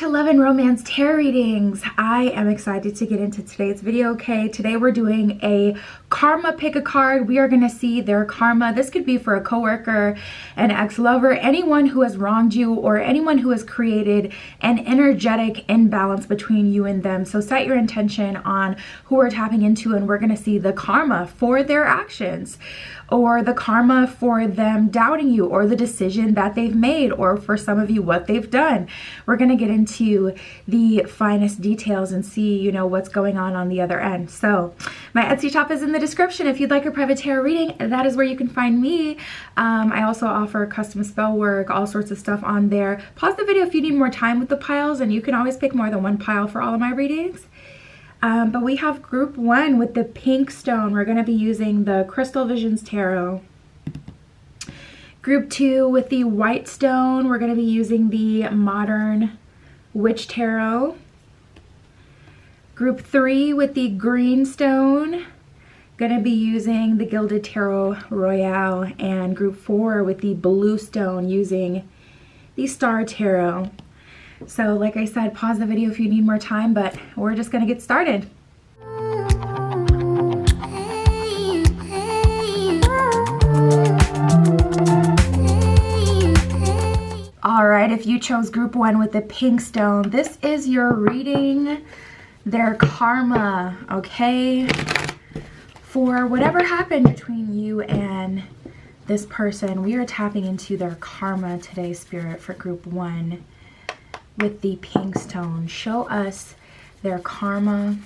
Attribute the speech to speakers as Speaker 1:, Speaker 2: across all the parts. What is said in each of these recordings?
Speaker 1: to Love and Romance Tarot Readings. I am excited to get into today's video, okay? Today we're doing a karma pick a card. We are going to see their karma. This could be for a coworker, an ex-lover, anyone who has wronged you, or anyone who has created an energetic imbalance between you and them. So set your intention on who we're tapping into, and we're going to see the karma for their actions, or the karma for them doubting you, or the decision that they've made, or for some of you, what they've done. We're going to get into the finest details and see, you know, what's going on the other end. So my Etsy shop is in the description. If you'd like a private tarot reading, that is where you can find me. I also offer custom spell work, all sorts of stuff on there. Pause the video if you need more time with the piles, and you can always pick more than one pile for all of my readings. But we have group 1 with the pink stone. We're going to be using the Crystal Visions Tarot. Group 2 with the white stone. We're going to be using the Modern Witch Tarot. Group 3 with the green stone. Going to be using the Gilded Tarot Royale. And group 4 with the blue stone, using the Star Tarot. So like I said, pause the video if you need more time, but we're just going to get started. Alright, if you chose group 1 with the pink stone, this is your reading, their karma, okay? For whatever happened between you and this person, we are tapping into their karma today, Spirit, for group 1. With the pink stone, show us their karma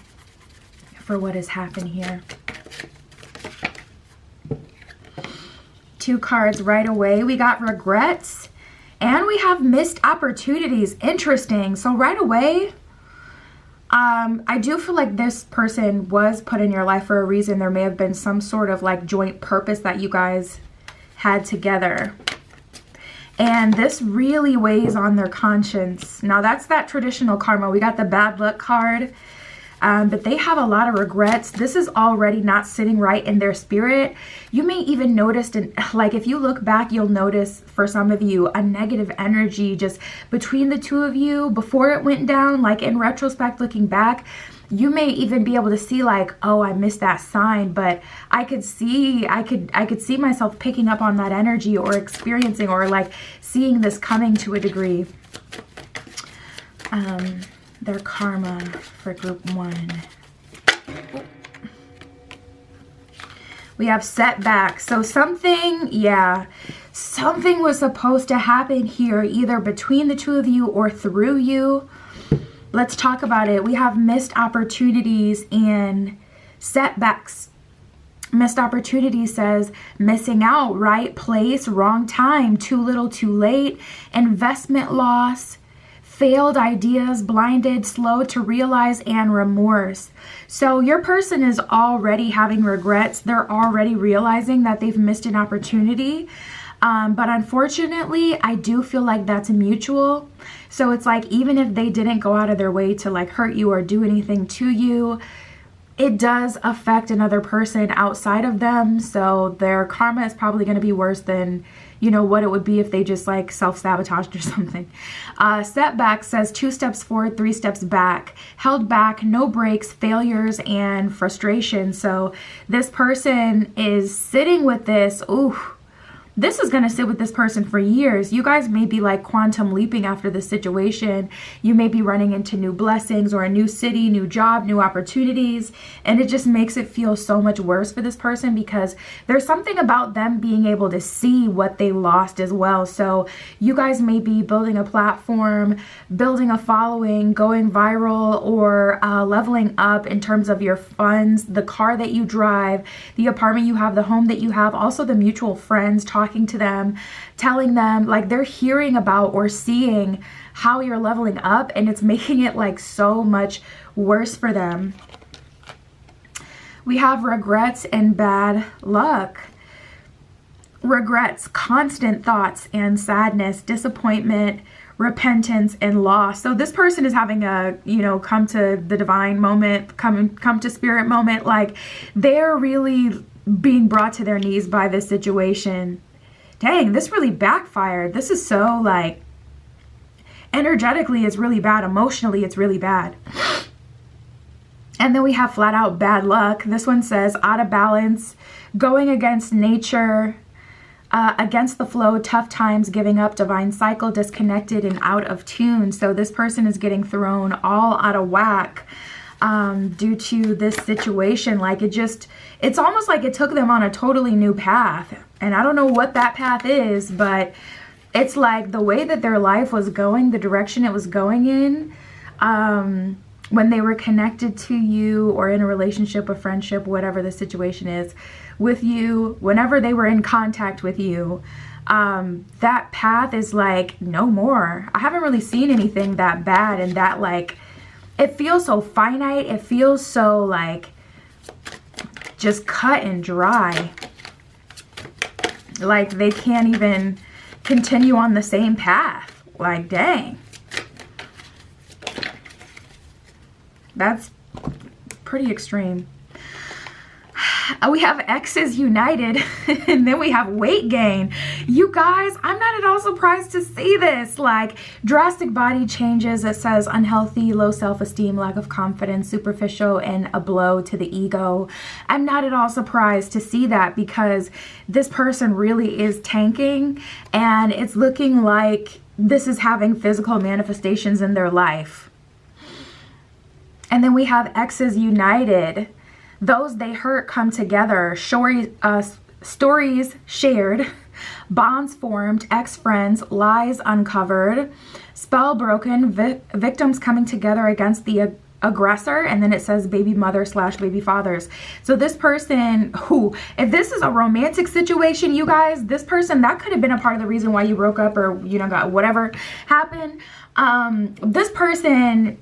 Speaker 1: for what has happened here. 2 cards right away. We got regrets and we have missed opportunities. Interesting. So right away, I do feel like this person was put in your life for a reason. There may have been some sort of like joint purpose that you guys had together. And this really weighs on their conscience. Now that's that traditional karma. We got the bad luck card, but they have a lot of regrets. This is already not sitting right in their spirit. You may even notice, like if you look back, you'll notice for some of you a negative energy just between the two of you before it went down. Like in retrospect, looking back, you may even be able to see like, oh, I missed that sign, but I could see myself picking up on that energy, or experiencing, or like seeing this coming to a degree. Their karma for group 1. We have setbacks. So something was supposed to happen here, either between the two of you or through you. Let's talk about it. We have missed opportunities and setbacks. Missed opportunities says missing out, right place, wrong time, too little, too late, investment loss, failed ideas, blinded, slow to realize, and remorse. So your person is already having regrets. They're already realizing that they've missed an opportunity. But unfortunately, I do feel like that's mutual. So it's like, even if they didn't go out of their way to like hurt you or do anything to you, it does affect another person outside of them. So their karma is probably going to be worse than, you know, what it would be if they just like self-sabotaged or something. Setback says 2 steps forward, 3 steps back, held back, no breaks, failures, and frustration. So this person is sitting with this. Ooh. This is going to sit with this person for years. You guys may be like quantum leaping after this situation. You may be running into new blessings, or a new city, new job, new opportunities. And it just makes it feel so much worse for this person, because there's something about them being able to see what they lost as well. So you guys may be building a platform, building a following, going viral, or leveling up in terms of your funds, the car that you drive, the apartment you have, the home that you have, also the mutual friends, talking to them, telling them, like they're hearing about or seeing how you're leveling up, and it's making it like so much worse for them. We have regrets and bad luck. Regrets, constant thoughts and sadness, disappointment, repentance, and loss. So this person is having a, you know, come to the divine moment, come to spirit moment. Like they're really being brought to their knees by this situation. Dang, this really backfired. This is so like, Energetically, it's really bad. Emotionally, it's really bad. And then we have flat out bad luck. This one says out of balance, going against nature, against the flow, tough times, giving up, divine cycle, disconnected and out of tune. So this person is getting thrown all out of whack due to this situation. Like it's almost like it took them on a totally new path. And I don't know what that path is, but it's like the way that their life was going, the direction it was going in, when they were connected to you or in a relationship, a friendship, whatever the situation is with you, whenever they were in contact with you, that path is like no more. I haven't really seen anything that bad and that like, it feels so finite. It feels so like just cut and dry. Like they can't even continue on the same path. Like, dang. That's pretty extreme. We have exes united and then we have weight gain. You guys, I'm not at all surprised to see this. Like drastic body changes. It says unhealthy, low self-esteem, lack of confidence, superficial, and a blow to the ego. I'm not at all surprised to see that because this person really is tanking and it's looking like this is having physical manifestations in their life. And then we have exes united. Those they hurt come together. Stories shared. Bonds formed. Ex-friends. Lies uncovered. Spell broken. Victims coming together against the aggressor. And then it says baby mother / baby fathers. So this person who, if this is a romantic situation, you guys, this person, that could have been a part of the reason why you broke up or, you know, got whatever happened. This person...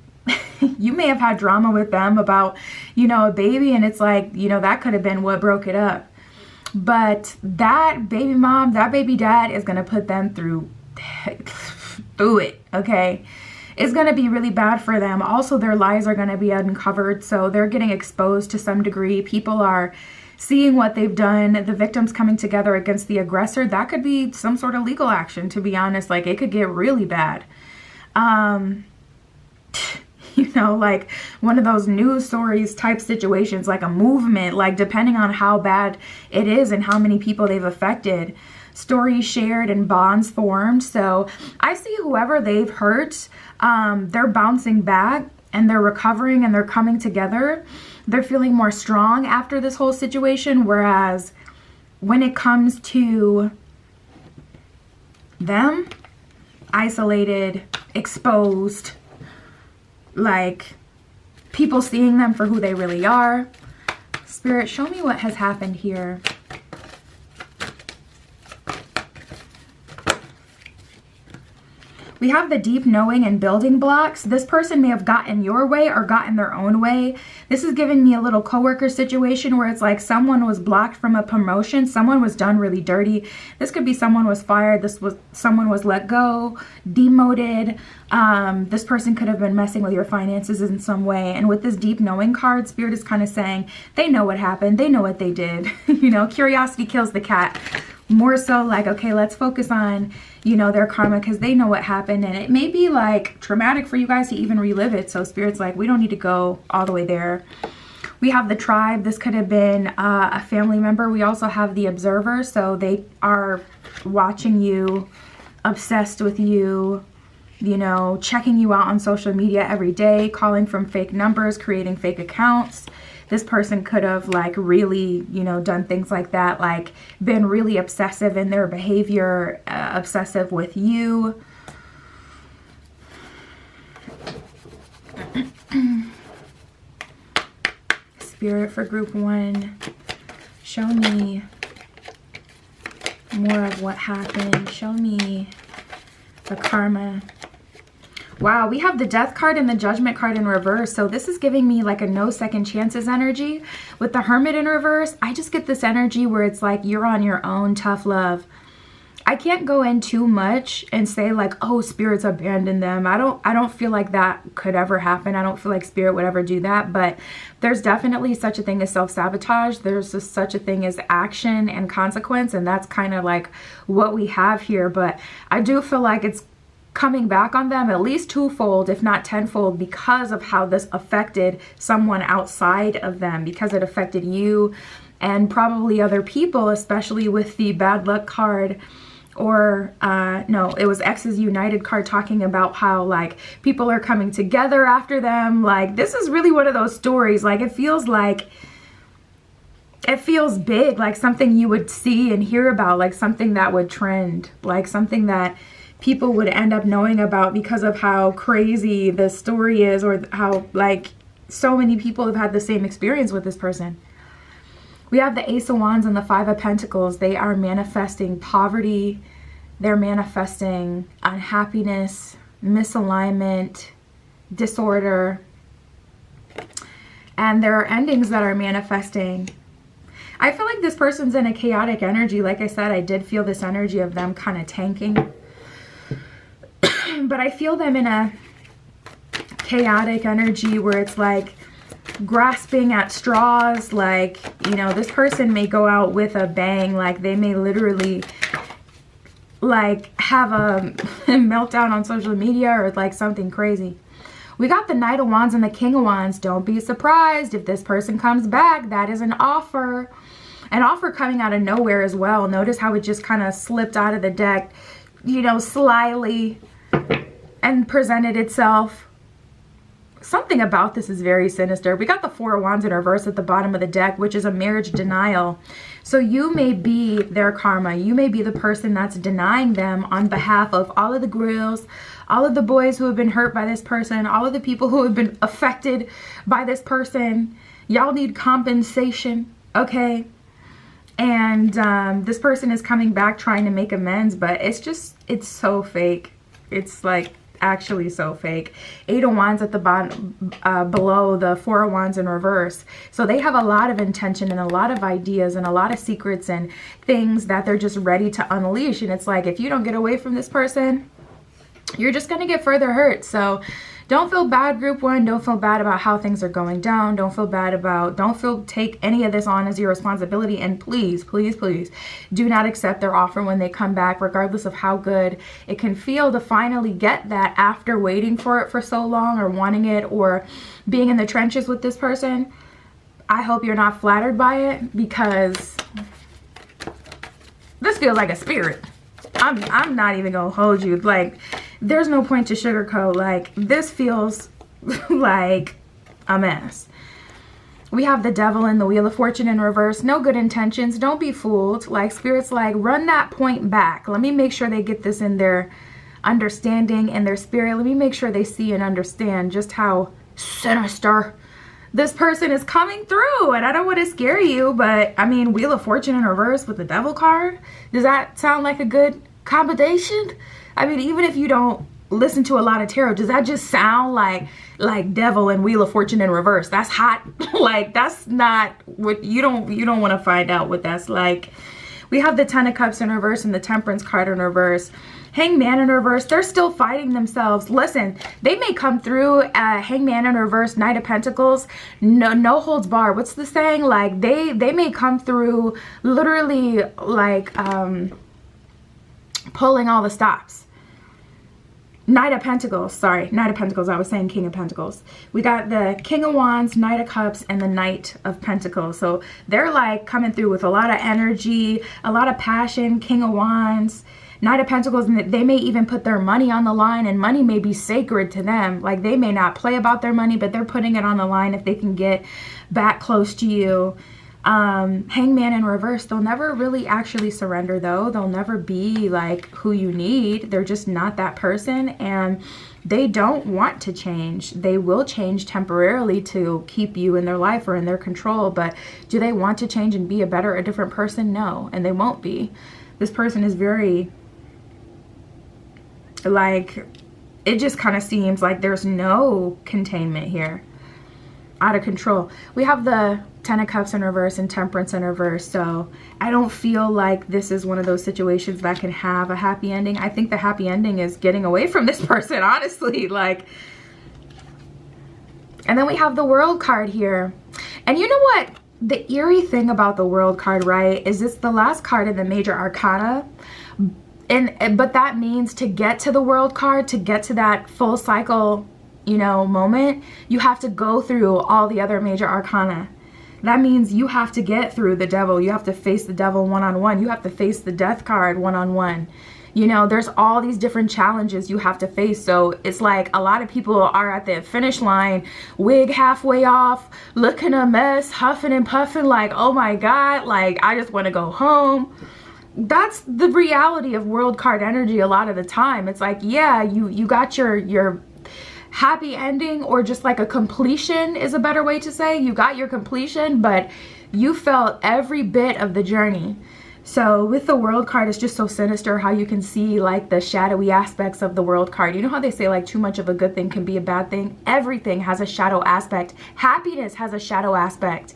Speaker 1: you may have had drama with them about, you know, a baby, and it's like, you know, that could have been what broke it up. But that baby mom, that baby dad is going to put them through it, okay? It's going to be really bad for them. Also, their lies are going to be uncovered, so they're getting exposed to some degree. People are seeing what they've done. The victims coming together against the aggressor. That could be some sort of legal action, to be honest. Like, it could get really bad. You know, like one of those news stories type situations, like a movement, like depending on how bad it is and how many people they've affected. Stories shared and bonds formed. So I see whoever they've hurt, they're bouncing back and they're recovering and they're coming together. They're feeling more strong after this whole situation. Whereas when it comes to them, isolated, exposed, like people seeing them for who they really are. Spirit, show me what has happened here. We have the deep knowing and building blocks. This person may have gotten your way or gotten their own way. This is giving me a little coworker situation where it's like someone was blocked from a promotion. Someone was done really dirty. This could be someone was fired. Someone was let go, demoted. This person could have been messing with your finances in some way. And with this deep knowing card, Spirit is kind of saying they know what happened. They know what they did. You know, curiosity kills the cat. More so like, okay, let's focus on, you know, their karma because they know what happened. And it may be like traumatic for you guys to even relive it. So Spirit's like, we don't need to go all the way there. We have the tribe. This could have been a family member. We also have the observer. So they are watching you, obsessed with you, you know, checking you out on social media every day, calling from fake numbers, creating fake accounts. This person could have like really, you know, done things like that, like been really obsessive in their behavior, obsessive with you. Spirit for group 1, show me more of what happened. Show me the karma. Wow, we have the death card and the judgment card in reverse. So this is giving me like a no second chances energy. With the hermit in reverse, I just get this energy where it's like you're on your own, tough love. I can't go in too much and say like, oh, spirits abandoned them. I don't feel like that could ever happen. I don't feel like spirit would ever do that, but there's definitely such a thing as self-sabotage. There's just such a thing as action and consequence. And that's kind of like what we have here. But I do feel like it's coming back on them at least twofold, if not tenfold, because of how this affected someone outside of them, because it affected you and probably other people, especially with the bad luck card. Or no, it was Exes United card, talking about how like people are coming together after them. Like, this is really one of those stories. Like, it feels big, like something you would see and hear about, like something that would trend, like something that people would end up knowing about because of how crazy the story is, or how like so many people have had the same experience with this person. We have the Ace of Wands and the Five of Pentacles. They are manifesting poverty. They're manifesting unhappiness, misalignment, disorder. And there are endings that are manifesting. I feel like this person's in a chaotic energy. Like I said, I did feel this energy of them kind of tanking. But I feel them in a chaotic energy where it's like grasping at straws. Like, you know, this person may go out with a bang. Like, they may literally like have a meltdown on social media or like something crazy. We got the Knight of Wands and the King of Wands. Don't be surprised if this person comes back. That is an offer. An offer coming out of nowhere as well. Notice how it just kind of slipped out of the deck, you know, slyly, and presented itself. Something about this is very sinister. We got the Four of Wands in reverse at the bottom of the deck, which is a marriage denial. So you may be their karma. You may be the person that's denying them on behalf of all of the grills, all of the boys who have been hurt by this person, all of the people who have been affected by this person. Y'all need compensation, okay? And this person is coming back trying to make amends, but it's so fake. It's like actually so fake. Eight of Wands at the bottom, below the Four of Wands in reverse. So they have a lot of intention and a lot of ideas and a lot of secrets and things that they're just ready to unleash. And it's like, if you don't get away from this person, you're just going to get further hurt. So don't feel bad, group one. Don't feel bad about how things are going down. Don't take any of this on as your responsibility. And please, please, please do not accept their offer when they come back, regardless of how good it can feel to finally get that after waiting for it for so long, or wanting it, or being in the trenches with this person. I hope you're not flattered by it, because this feels like a spirit. I'm not even gonna hold you. Like, there's no point to sugarcoat. Like, this feels like a mess. We have the Devil and the Wheel of Fortune in reverse. No good intentions. Don't be fooled. Like, Spirit's like, run that point back. Let me make sure they get this in their understanding and their spirit. Let me make sure they see and understand just how sinister this person is coming through. And I don't want to scare you, but I mean, Wheel of Fortune in reverse with the Devil card. Does that sound like a good combination? I mean, even if you don't listen to a lot of tarot, does that just sound like Devil and Wheel of Fortune in reverse? That's hot. Like, that's not what you don't want to find out what that's like. We have the Ten of Cups in reverse and the Temperance card in reverse. Hangman in reverse, they're still fighting themselves. Listen, they may come through Hangman in reverse, Knight of Pentacles, no holds bar. What's the saying? Like, they may come through literally like pulling all the stops. Knight of Pentacles, sorry, Knight of Pentacles, I was saying King of Pentacles. We got the King of Wands, Knight of Cups, and the Knight of Pentacles. So they're like coming through with a lot of energy, a lot of passion. King of Wands, Knight of Pentacles, and they may even put their money on the line, and money may be sacred to them. Like, they may not play about their money, but they're putting it on the line if they can get back close to you. Hangman in reverse, they'll never really actually surrender though. They'll never be like who you need. They're just not that person, and they don't want to change. They will change temporarily to keep you in their life or in their control, but do they want to change and be a different person? No, and they won't be. This person is very, like, it just kind of seems like there's no containment here. Out of control. We have the Ten of Cups in reverse and Temperance in reverse. So I don't feel like this is one of those situations that can have a happy ending. I think the happy ending is getting away from this person, honestly. Like, and then we have the World card here. And you know what? The eerie thing about the World card, right, is it's the last card in the major arcana. But that means to get to the world card, to get to that full cycle, you know, moment, you have to go through all the other major arcana. That means you have to get through the devil. You have to face the devil one-on-one. You have to face the death card one-on-one. You know, there's all these different challenges you have to face. So it's like a lot of people are at the finish line, wig halfway off, looking a mess, huffing and puffing like, oh my God, like I just want to go home. That's the reality of world card energy a lot of the time. It's like, yeah, you got your happy ending, or just like a completion is a better way to say. You got your completion, but you felt every bit of the journey. So with the world card, it's just so sinister how you can see like the shadowy aspects of the world card. You know how they say like too much of a good thing can be a bad thing? Everything has a shadow aspect. Happiness has a shadow aspect.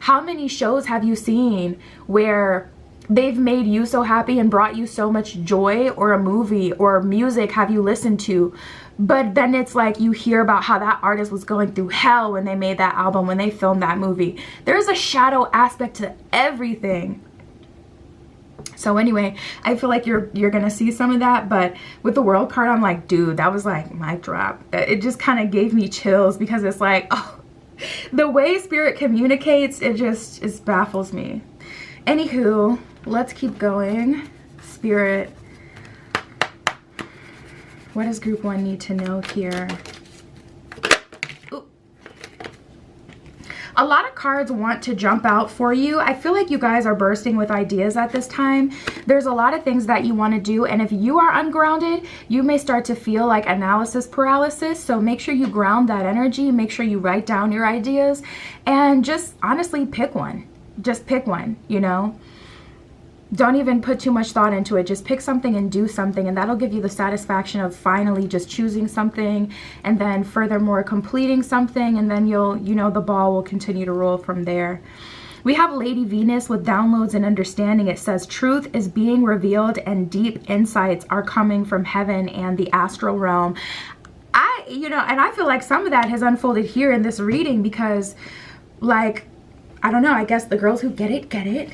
Speaker 1: How many shows have you seen where they've made you so happy and brought you so much joy, or a movie or music have you listened to, but then it's like you hear about how that artist was going through hell when they made that album, when they filmed that movie. There's a shadow aspect to everything. So anyway, I feel like you're gonna see some of that, but with the world card, I'm like, dude, that was like mic drop. It just kind of gave me chills, because it's like, oh, the way spirit communicates, it baffles me. Anywho, let's keep going. Spirit, what does group 1 need to know here? Ooh. A lot of cards want to jump out for you. I feel like you guys are bursting with ideas at this time. There's a lot of things that you want to do, and if you are ungrounded, you may start to feel like analysis paralysis. So make sure you ground that energy. Make sure you write down your ideas, and just honestly pick one. Just pick one, you know? Don't even put too much thought into it. Just pick something and do something, and that'll give you the satisfaction of finally just choosing something, and then furthermore completing something, and then the ball will continue to roll from there. We have Lady Venus with downloads and understanding. It says truth is being revealed and deep insights are coming from heaven and the astral realm. And I feel like some of that has unfolded here in this reading, because like, I don't know, I guess the girls who get it, get it.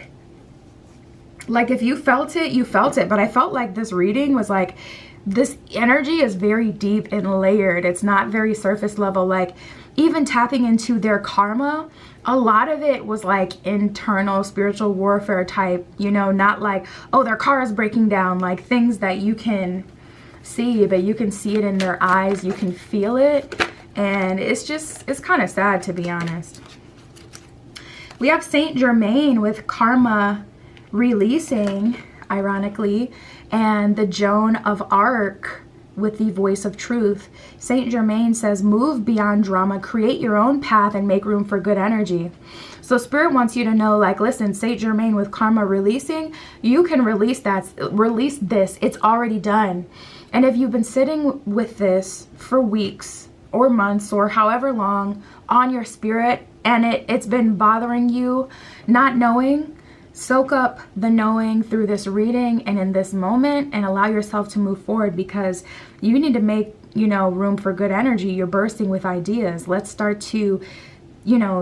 Speaker 1: Like if you felt it, you felt it. But I felt like this reading was like, this energy is very deep and layered. It's not very surface level. Like even tapping into their karma, a lot of it was like internal spiritual warfare type, you know, not like, oh, their car is breaking down, like things that you can see, but you can see it in their eyes, you can feel it. And it's kind of sad, to be honest. We have Saint Germain with karma releasing, ironically, and the Joan of Arc with the voice of truth. Saint Germain says, move beyond drama, create your own path, and make room for good energy. So spirit wants you to know, like, listen, Saint Germain with karma releasing, you can release this. It's already done. And if you've been sitting with this for weeks or months or however long on your spirit, and it's been bothering you, not knowing, soak up the knowing through this reading and in this moment, and allow yourself to move forward, because you need to make, room for good energy. You're bursting with ideas. Let's start to,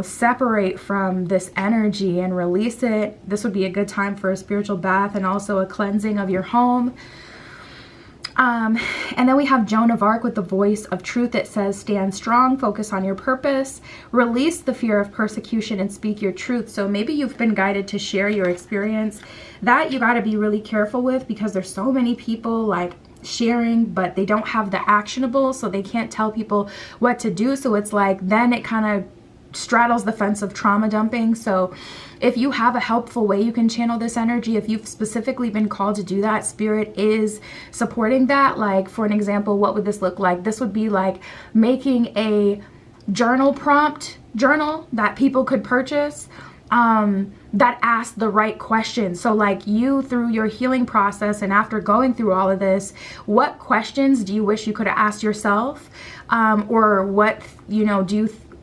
Speaker 1: separate from this energy and release it. This would be a good time for a spiritual bath and also a cleansing of your home. And then we have Joan of Arc with the voice of truth. It says, stand strong, focus on your purpose, release the fear of persecution, and speak your truth. So maybe you've been guided to share your experience. That you got to be really careful with, because there's so many people like sharing, but they don't have the actionable, so they can't tell people what to do. So it's like, then it kind of straddles the fence of trauma dumping. So if you have a helpful way you can channel this energy, if you've specifically been called to do that, spirit is supporting that. Like, for an example, what would this look like? This would be like making a journal that people could purchase that asks the right questions. So like, you through your healing process and after going through all of this, what questions do you wish you could have asked yourself? Or what,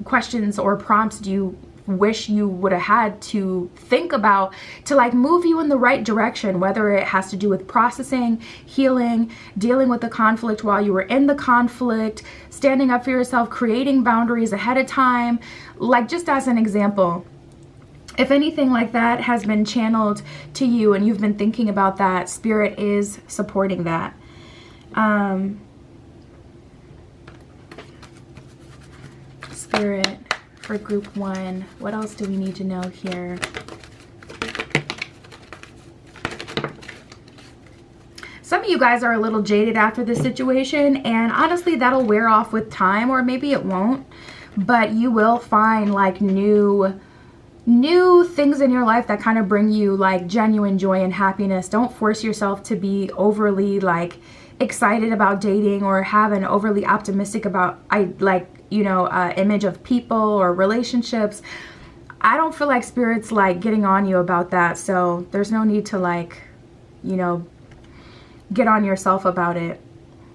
Speaker 1: questions or prompts do you wish you would have had to think about to like move you in the right direction, whether it has to do with processing, healing, dealing with the conflict while you were in the conflict, standing up for yourself, creating boundaries ahead of time. Like, just as an example, If anything like that has been channeled to you and you've been thinking about that, Spirit is supporting that. Spirit for group 1. What else do we need to know here? Some of you guys are a little jaded after this situation, and honestly that'll wear off with time, or maybe it won't, but you will find like new things in your life that kind of bring you like genuine joy and happiness. Don't force yourself to be overly like excited about dating or have an overly optimistic about image of people or relationships. I don't feel like Spirit's like getting on you about that, so there's no need to like, get on yourself about it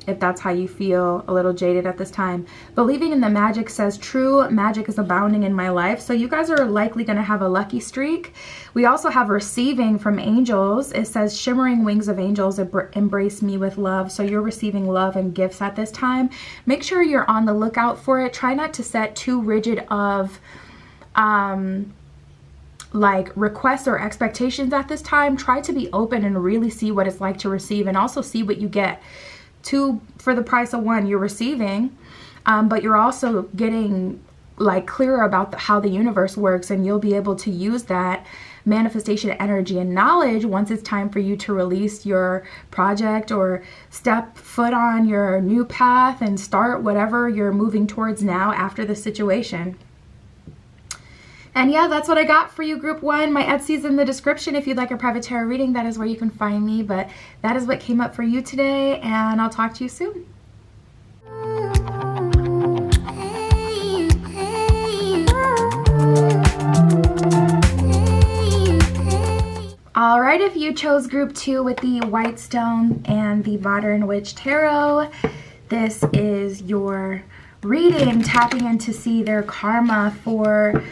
Speaker 1: if that's how you feel a little jaded at this time. Believing in the magic says true magic is abounding in my life. So you guys are likely going to have a lucky streak. We also have receiving from angels. It says shimmering wings of angels embrace me with love. So you're receiving love and gifts at this time. Make sure you're on the lookout for it. Try not to set too rigid of like requests or expectations at this time. Try to be open and really see what it's like to receive, and also see what you get. 2 for the price of 1, you're receiving, but you're also getting like clearer about how the universe works, and you'll be able to use that manifestation energy and knowledge once it's time for you to release your project or step foot on your new path and start whatever you're moving towards now after the situation. And yeah, that's what I got for you, group 1. My Etsy's in the description if you'd like a private tarot reading. That is where you can find me. But that is what came up for you today, and I'll talk to you soon. All right, if you chose group 2 with the White Stone and the Modern Witch Tarot, this is your reading, tapping in to see their karma for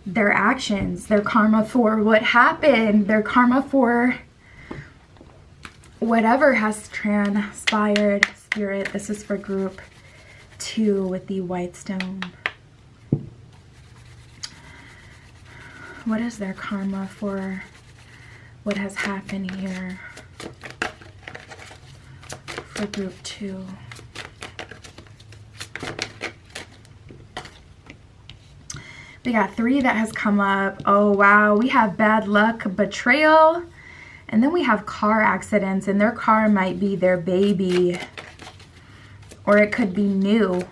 Speaker 1: their actions, their karma for what happened, their karma for whatever has transpired. Spirit, this is for group 2 with the White Stone. What is their karma for what has happened here for group 2? We got 3 that has come up. Oh, wow. We have bad luck, betrayal, and then we have car accidents, and their car might be their baby, or it could be new.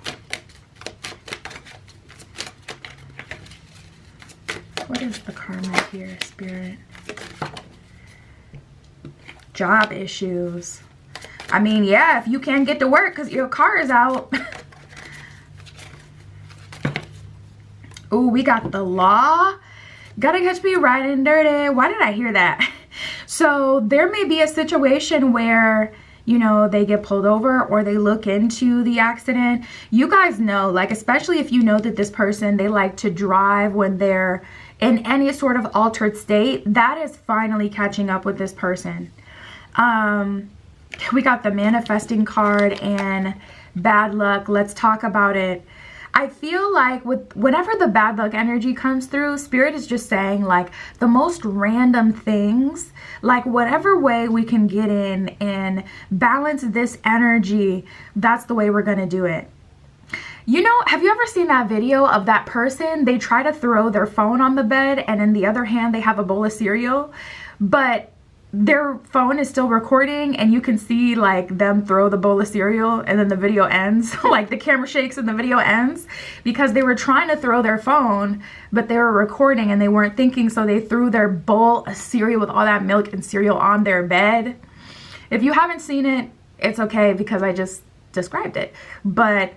Speaker 1: What is the karma here, Spirit? Job issues. I mean, yeah, if you can't get to work because your car is out. Oh, we got the law. Gotta catch me riding dirty. Why did I hear that? So there may be a situation where, they get pulled over or they look into the accident. You guys know, like, especially if you know that this person, they like to drive when they're in any sort of altered state, that is finally catching up with this person. We got the manifesting card and bad luck. Let's talk about it. I feel like whenever the bad luck energy comes through, Spirit is just saying like the most random things, like whatever way we can get in and balance this energy, that's the way we're going to do it. Have you ever seen that video of that person? They try to throw their phone on the bed and in the other hand they have a bowl of cereal, but their phone is still recording and you can see like them throw the bowl of cereal and then the video ends. Like the camera shakes and the video ends because they were trying to throw their phone, but they were recording and they weren't thinking, so they threw their bowl of cereal with all that milk and cereal on their bed. If you haven't seen it, it's okay because I just described it. But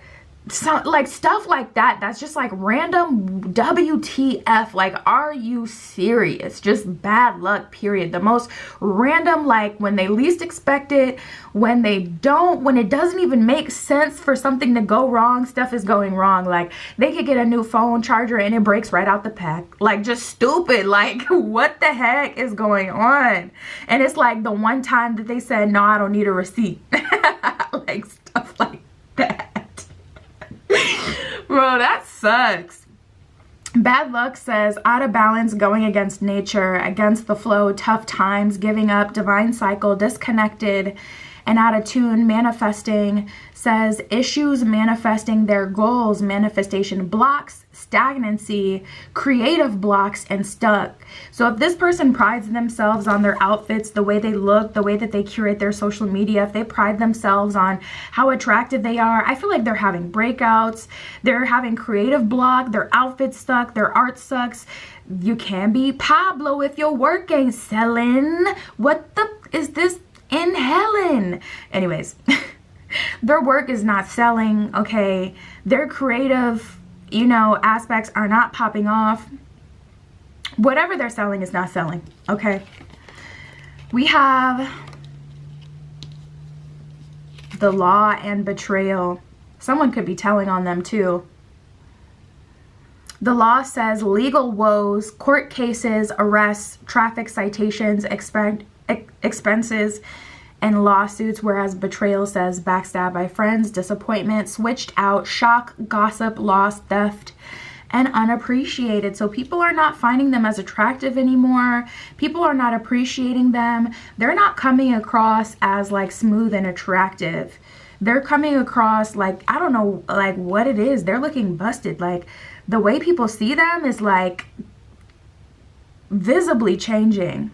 Speaker 1: like stuff like that, that's just like random WTF. Like, are you serious? Just bad luck, period. The most random, like when they least expect it, when it doesn't even make sense for something to go wrong, stuff is going wrong. Like they could get a new phone charger and it breaks right out the pack. Like just stupid. Like what the heck is going on? And it's like the one time that they said, no, I don't need a receipt. Like stuff like that. Bro, that sucks. Bad luck says out of balance, going against nature, against the flow, tough times, giving up, divine cycle, disconnected, and out of tune. Manifesting says issues, manifesting their goals, manifestation blocks, stagnancy, creative blocks, and stuck. So if this person prides themselves on their outfits, the way they look, the way that they curate their social media, if they pride themselves on how attractive they are, I feel like they're having breakouts, they're having creative block, their outfits suck, their art sucks. You can be Pablo if your work ain't selling. What the is this in Helen? Anyways, their work is not selling, okay? Their creative, you know, aspects are not popping off. Whatever they're selling is not selling, okay? We have the law and betrayal. Someone could be telling on them too. The law says legal woes, court cases, arrests, traffic citations, expenses, and lawsuits, whereas betrayal says backstab by friends, disappointment, switched out, shock, gossip, loss, theft, and unappreciated. So people are not finding them as attractive anymore. People are not appreciating them. They're not coming across as like smooth and attractive. They're coming across like, I don't know, like what it is. They're looking busted. Like the way people see them is like visibly changing.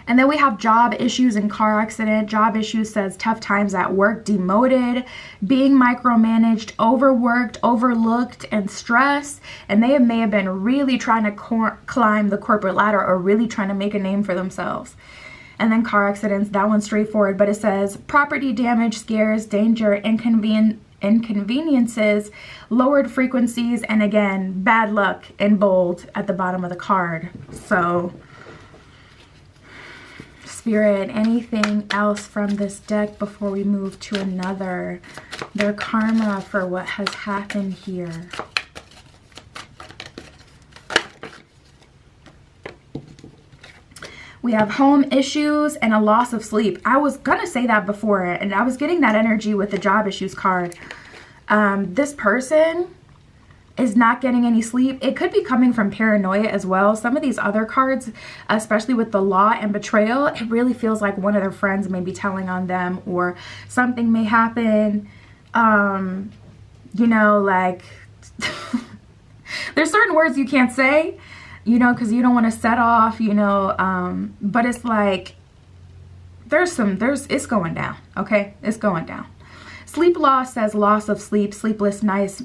Speaker 1: And then we have job issues and car accident. Job issues says tough times at work, demoted, being micromanaged, overworked, overlooked, and stressed. And they may have been really trying to climb the corporate ladder or really trying to make a name for themselves. And then car accidents, that one's straightforward, but it says property damage, scares, danger, inconveniences, lowered frequencies, and again, bad luck in bold at the bottom of the card. So Spirit, anything else from this deck before we move to another? Their karma for what has happened here. We have home issues and a loss of sleep. I was gonna say that before, and I was getting that energy with the job issues card. This person is not getting any sleep. It could be coming from paranoia as well. Some of these other cards, especially with the law and betrayal, it really feels like one of their friends may be telling on them, or something may happen. You know, like there's certain words you can't say, you know, because you don't want to set off, you know, but it's like it's going down, okay? It's going down. Sleep loss says loss of sleep, sleepless nights,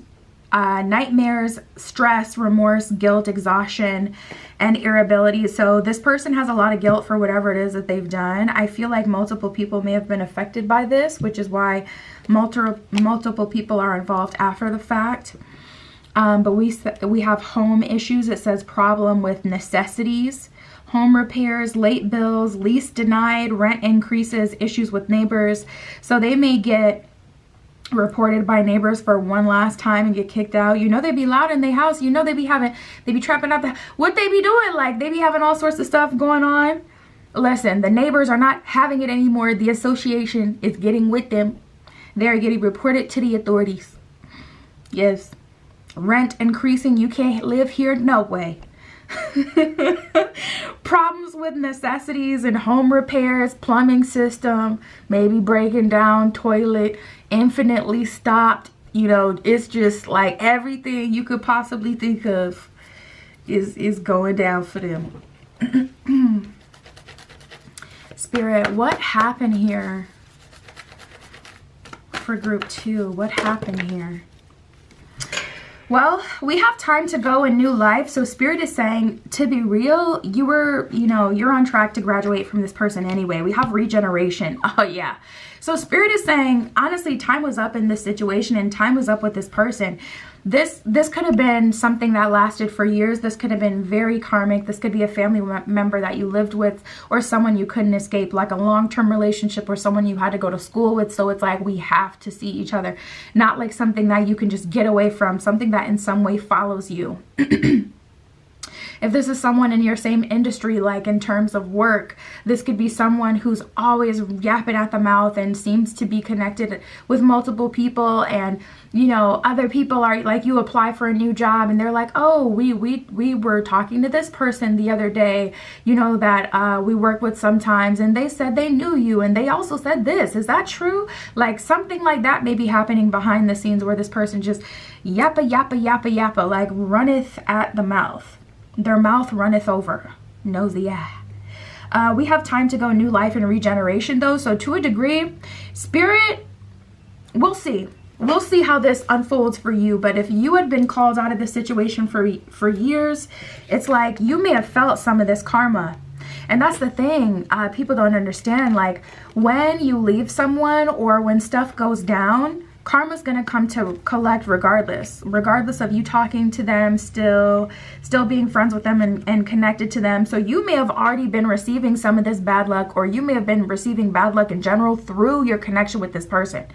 Speaker 1: nightmares, stress, remorse, guilt, exhaustion, and irritability. So this person has a lot of guilt for whatever it is that they've done. I feel like multiple people may have been affected by this, which is why multiple people are involved after the fact. But we have home issues. It says problem with necessities, home repairs, late bills, lease denied, rent increases, issues with neighbors. So they may get reported by neighbors for one last time and get kicked out. You know, they be loud in their house. You know, they be trapping out what they be doing. Like they be having all sorts of stuff going on. Listen, the neighbors are not having it anymore. The association is getting with them. They're getting reported to the authorities. Yes. Rent increasing. You can't live here. No way. Problems with necessities and home repairs, plumbing system, maybe breaking down, toilet, infinitely stopped. You know, it's just like everything you could possibly think of is going down for them. Spirit, what happened here for group 2? What happened here? Well, we have time to go in new life. So Spirit is saying, to be real, you're on track to graduate from this person anyway. We have regeneration. Oh yeah. So Spirit is saying, honestly, time was up in this situation and time was up with this person. This could have been something that lasted for years. This could have been very karmic. This could be a family member that you lived with, or someone you couldn't escape, like a long-term relationship or someone you had to go to school with. So it's like we have to see each other, not like something that you can just get away from, something that in some way follows you. If this is someone in your same industry, like in terms of work, This could be someone who's always yapping at the mouth and seems to be connected with multiple people, and you know, other people are like, you apply for a new job and they're like, oh, we were talking to this person the other day, you know, that we work with sometimes, and they said they knew you and they also said this. Is that true? Like something like that may be happening behind the scenes, where this person just yappa, yappa, yappa, yappa, like runneth at the mouth. Their mouth runneth over. Nosy eye. We have time to go new life and regeneration though. So to a degree, Spirit, we'll see. We'll see how this unfolds for you. But if you had been called out of this situation for years, it's like you may have felt some of this karma. And that's the thing, people don't understand. Like when you leave someone or when stuff goes down, karma's gonna come to collect regardless of you talking to them, still being friends with them and connected to them. So you may have already been receiving some of this bad luck, or you may have been receiving bad luck in general through your connection with this person.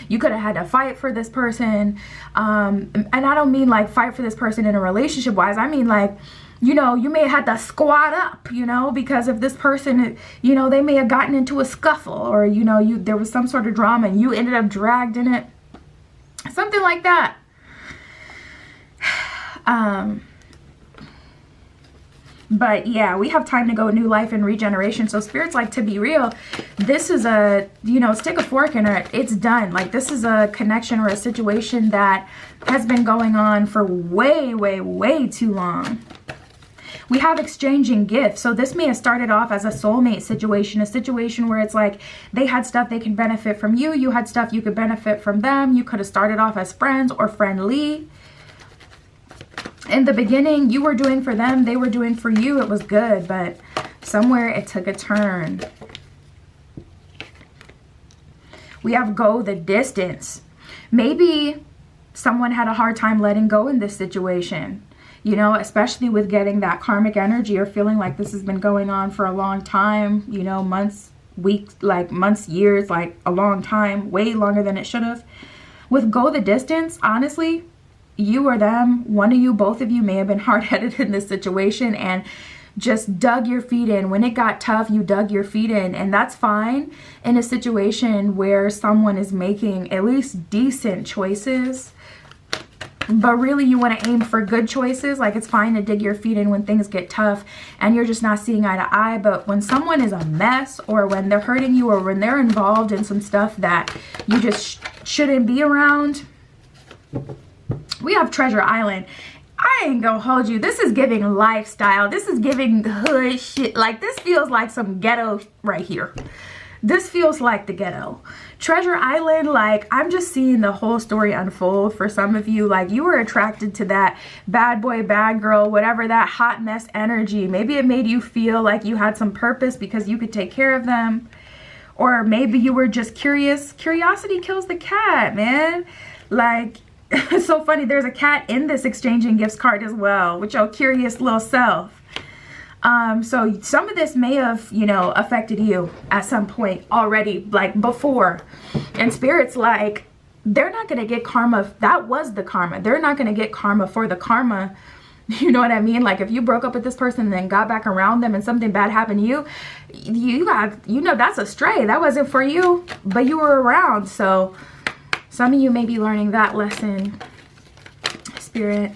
Speaker 1: You could have had to fight for this person. And I don't mean like fight for this person in a relationship wise. I mean like, you know, you may have had to squat up, you know, because of this person, you know, they may have gotten into a scuffle, or, you know, there was some sort of drama and you ended up dragged in it. Something like that. But yeah, we have time to go new life and regeneration. So Spirit's like, to be real, this is a, you know, stick a fork in it. It's done. Like this is a connection or a situation that has been going on for way, way, way too long. We have exchanging gifts. So this may have started off as a soulmate situation, a situation where it's like they had stuff they can benefit from you. You had stuff you could benefit from them. You could have started off as friends or friendly. In the beginning, you were doing for them, they were doing for you. It was good, but somewhere it took a turn. We have go the distance. Maybe someone had a hard time letting go in this situation, you know, especially with getting that karmic energy or feeling like this has been going on for a long time, you know, months, weeks, like months, years, like a long time, way longer than it should have. With go the distance, honestly, you or them, one of you, both of you may have been hard-headed in this situation and just dug your feet in. When it got tough, you dug your feet in, and that's fine in a situation where someone is making at least decent choices. But really, you want to aim for good choices. Like, it's fine to dig your feet in when things get tough and you're just not seeing eye to eye. But when someone is a mess, or when they're hurting you, or when they're involved in some stuff that you just shouldn't be around, we have Treasure Island. I ain't gonna hold you. This is giving lifestyle. This is giving hood shit. Like, this feels like some ghetto right here. This feels like the ghetto. Treasure Island, like, I'm just seeing the whole story unfold for some of you. Like, you were attracted to that bad boy, bad girl, whatever, that hot mess energy. Maybe it made you feel like you had some purpose because you could take care of them. Or maybe you were just curious. Curiosity kills the cat, man. Like, it's so funny. There's a cat in this exchanging gifts card as well, with your curious little self. So some of this may have, you know, affected you at some point already, like before. And Spirit's like, they're not going to get karma. That was the karma. They're not going to get karma for the karma. You know what I mean? Like, if you broke up with this person and then got back around them and something bad happened to you, you know, that's a stray. That wasn't for you, but you were around. So some of you may be learning that lesson, Spirit.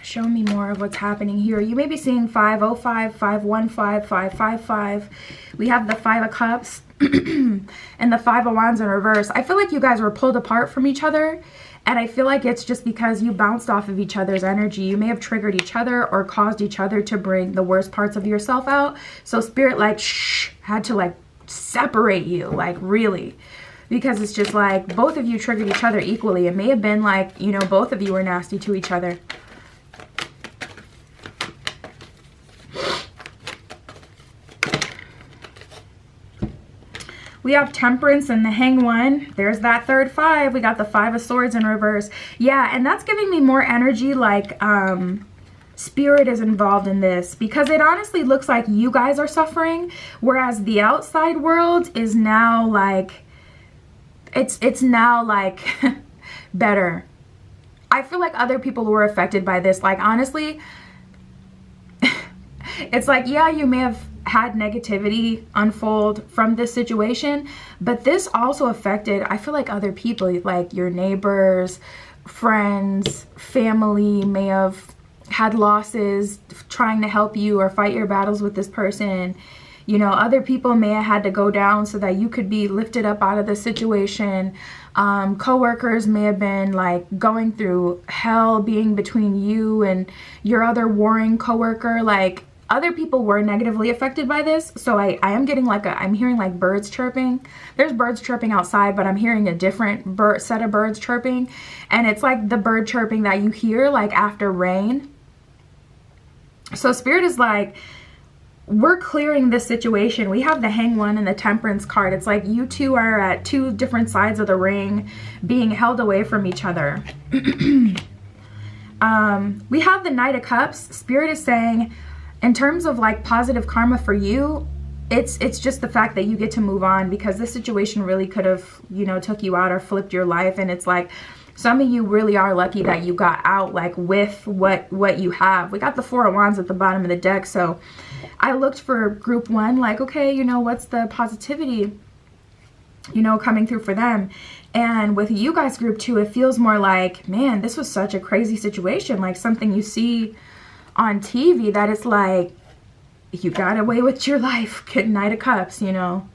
Speaker 1: Show me more of what's happening here. You may be seeing 505, 515, 555. We have the 5 of Cups and the 5 of Wands in reverse. I feel like you guys were pulled apart from each other. And I feel like it's just because you bounced off of each other's energy. You may have triggered each other or caused each other to bring the worst parts of yourself out. So Spirit, like, had to, like, separate you, like, really. Because it's just like both of you triggered each other equally. It may have been like, you know, both of you were nasty to each other. We have Temperance and the Hanged One. There's that third 5. We got the 5 of Swords in reverse. Yeah, and that's giving me more energy, like Spirit is involved in this, because it honestly looks like you guys are suffering, whereas the outside world is now like, it's now like better. I feel like other people were affected by this. Like, honestly, It's like, yeah, you may have had negativity unfold from this situation, but this also affected, I feel like, other people, like your neighbors, friends, family may have had losses trying to help you or fight your battles with this person. You know, other people may have had to go down so that you could be lifted up out of the situation. Co-workers may have been like going through hell being between you and your other warring co-worker. Like, other people were negatively affected by this. So I am getting like I'm hearing like birds chirping. There's birds chirping outside, but I'm hearing a different set of birds chirping. And it's like the bird chirping that you hear like after rain. So Spirit is like, we're clearing this situation. We have the Hang One and the Temperance card. It's like you two are at two different sides of the ring being held away from each other. We have the Knight of Cups. Spirit is saying, in terms of like positive karma for you, it's just the fact that you get to move on, because this situation really could have, you know, took you out or flipped your life. And it's like, some of you really are lucky that you got out like with what you have. We got the Four of Wands at the bottom of the deck. So I looked for group one, like, okay, you know, what's the positivity, you know, coming through for them? And with you guys group two, it feels more like, man, this was such a crazy situation, like something you see on TV that it's like, you got away with your life, Knight of Cups, you know.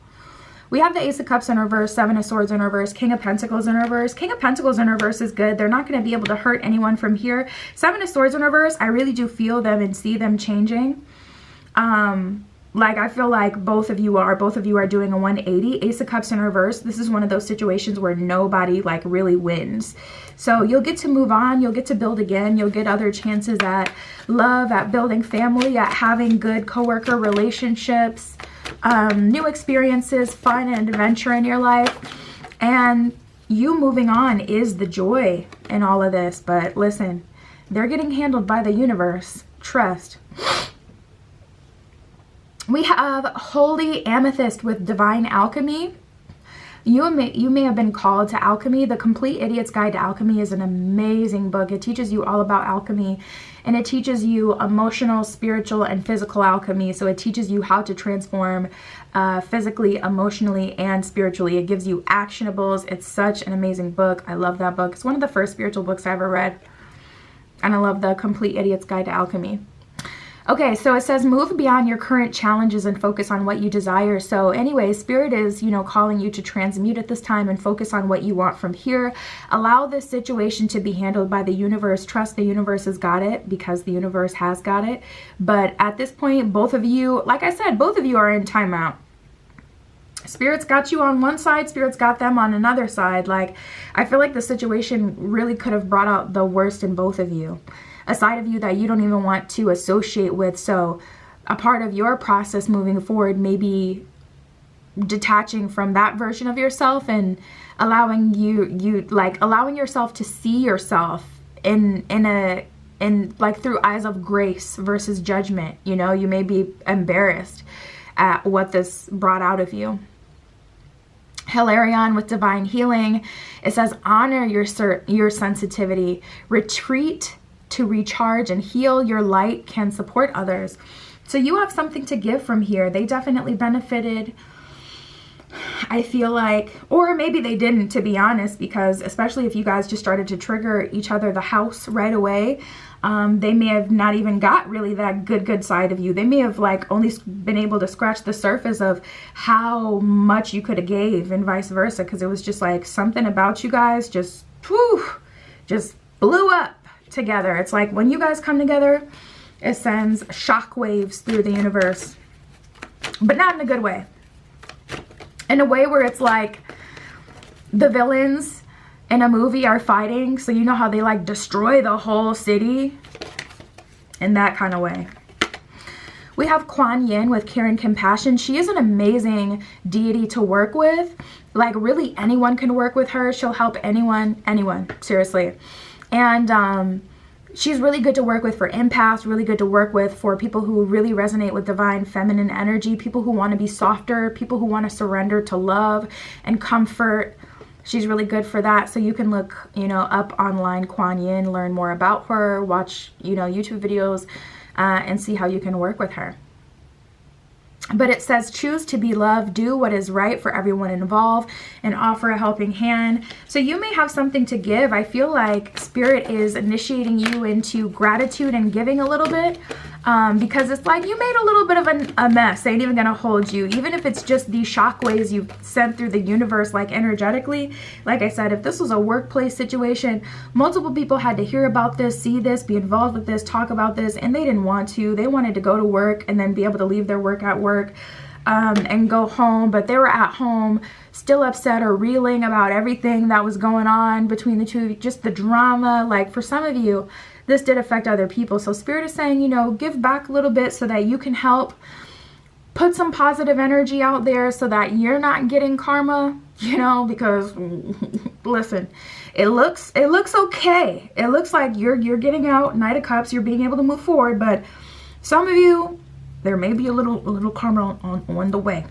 Speaker 1: We have the Ace of Cups in reverse, Seven of Swords in reverse, King of Pentacles in reverse. King of Pentacles in reverse is good. They're not going to be able to hurt anyone from here. Seven of Swords in reverse, I really do feel them and see them changing. Like, I feel like both of you are doing a 180. Ace of Cups in reverse, this is one of those situations where nobody like really wins. So you'll get to move on, you'll get to build again, you'll get other chances at love, at building family, at having good coworker relationships, new experiences, fun and adventure in your life. And you moving on is the joy in all of this. But listen, they're getting handled by the universe. Trust. We have Holy Amethyst with Divine Alchemy. You may have been called to alchemy. The Complete Idiot's Guide to Alchemy is an amazing book. It teaches you all about alchemy, and it teaches you emotional, spiritual, and physical alchemy. So it teaches you how to transform physically, emotionally, and spiritually. It gives you actionables. It's such an amazing book. I love that book. It's one of the first spiritual books I ever read. And I love the Complete Idiot's Guide to Alchemy. Okay, so it says move beyond your current challenges and focus on what you desire. So anyway, Spirit is, you know, calling you to transmute at this time and focus on what you want from here. Allow this situation to be handled by the universe. Trust the universe has got it, because the universe has got it. But at this point, both of you, like I said, both of you are in timeout. Spirit's got you on one side, Spirit's got them on another side. Like, I feel like the situation really could have brought out the worst in both of you. A side of you that you don't even want to associate with. So a part of your process moving forward may be detaching from that version of yourself and allowing allowing yourself to see yourself in like through eyes of grace versus judgment. You know, you may be embarrassed at what this brought out of you. Hilarion with Divine Healing. It says honor your sensitivity. Retreat to recharge and heal. Your light can support others. So you have something to give from here. They definitely benefited, I feel like, or maybe they didn't, to be honest, because especially if you guys just started to trigger each other the house right away, they may have not even got really that good side of you. They may have like only been able to scratch the surface of how much you could have gave and vice versa, because it was just like something about you guys just blew up together. It's like when you guys come together, it sends shockwaves through the universe, but not in a good way. In a way where it's like the villains in a movie are fighting, so you know how they like destroy the whole city, in that kind of way. We have Kuan Yin with Care and Compassion. She is an amazing deity to work with. Like, really anyone can work with her. She'll help anyone, seriously. And she's really good to work with for empaths, really good to work with for people who really resonate with divine feminine energy, people who want to be softer, people who want to surrender to love and comfort. She's really good for that. So you can look, you know, up online Kuan Yin, learn more about her, watch, you know, YouTube videos, and see how you can work with her. But it says, choose to be loved, do what is right for everyone involved, and offer a helping hand. So you may have something to give. I feel like Spirit is initiating you into gratitude and giving a little bit, because it's like you made a little bit of a mess. They ain't even gonna hold you. Even if it's just these shockwaves you sent through the universe, like energetically. Like I said, if this was a workplace situation, multiple people had to hear about this, see this, be involved with this, talk about this, and they didn't want to. They wanted to go to work and then be able to leave their work at work. And go home, but they were at home still upset or reeling about everything that was going on between the two of you, just the drama. Like for some of you, this did affect other people. So Spirit is saying, you know, give back a little bit so that you can help put some positive energy out there so that you're not getting karma, you know, because listen, it looks okay. It looks like you're getting out, Knight of Cups, you're being able to move forward, but some of you, there may be a little karma on the way.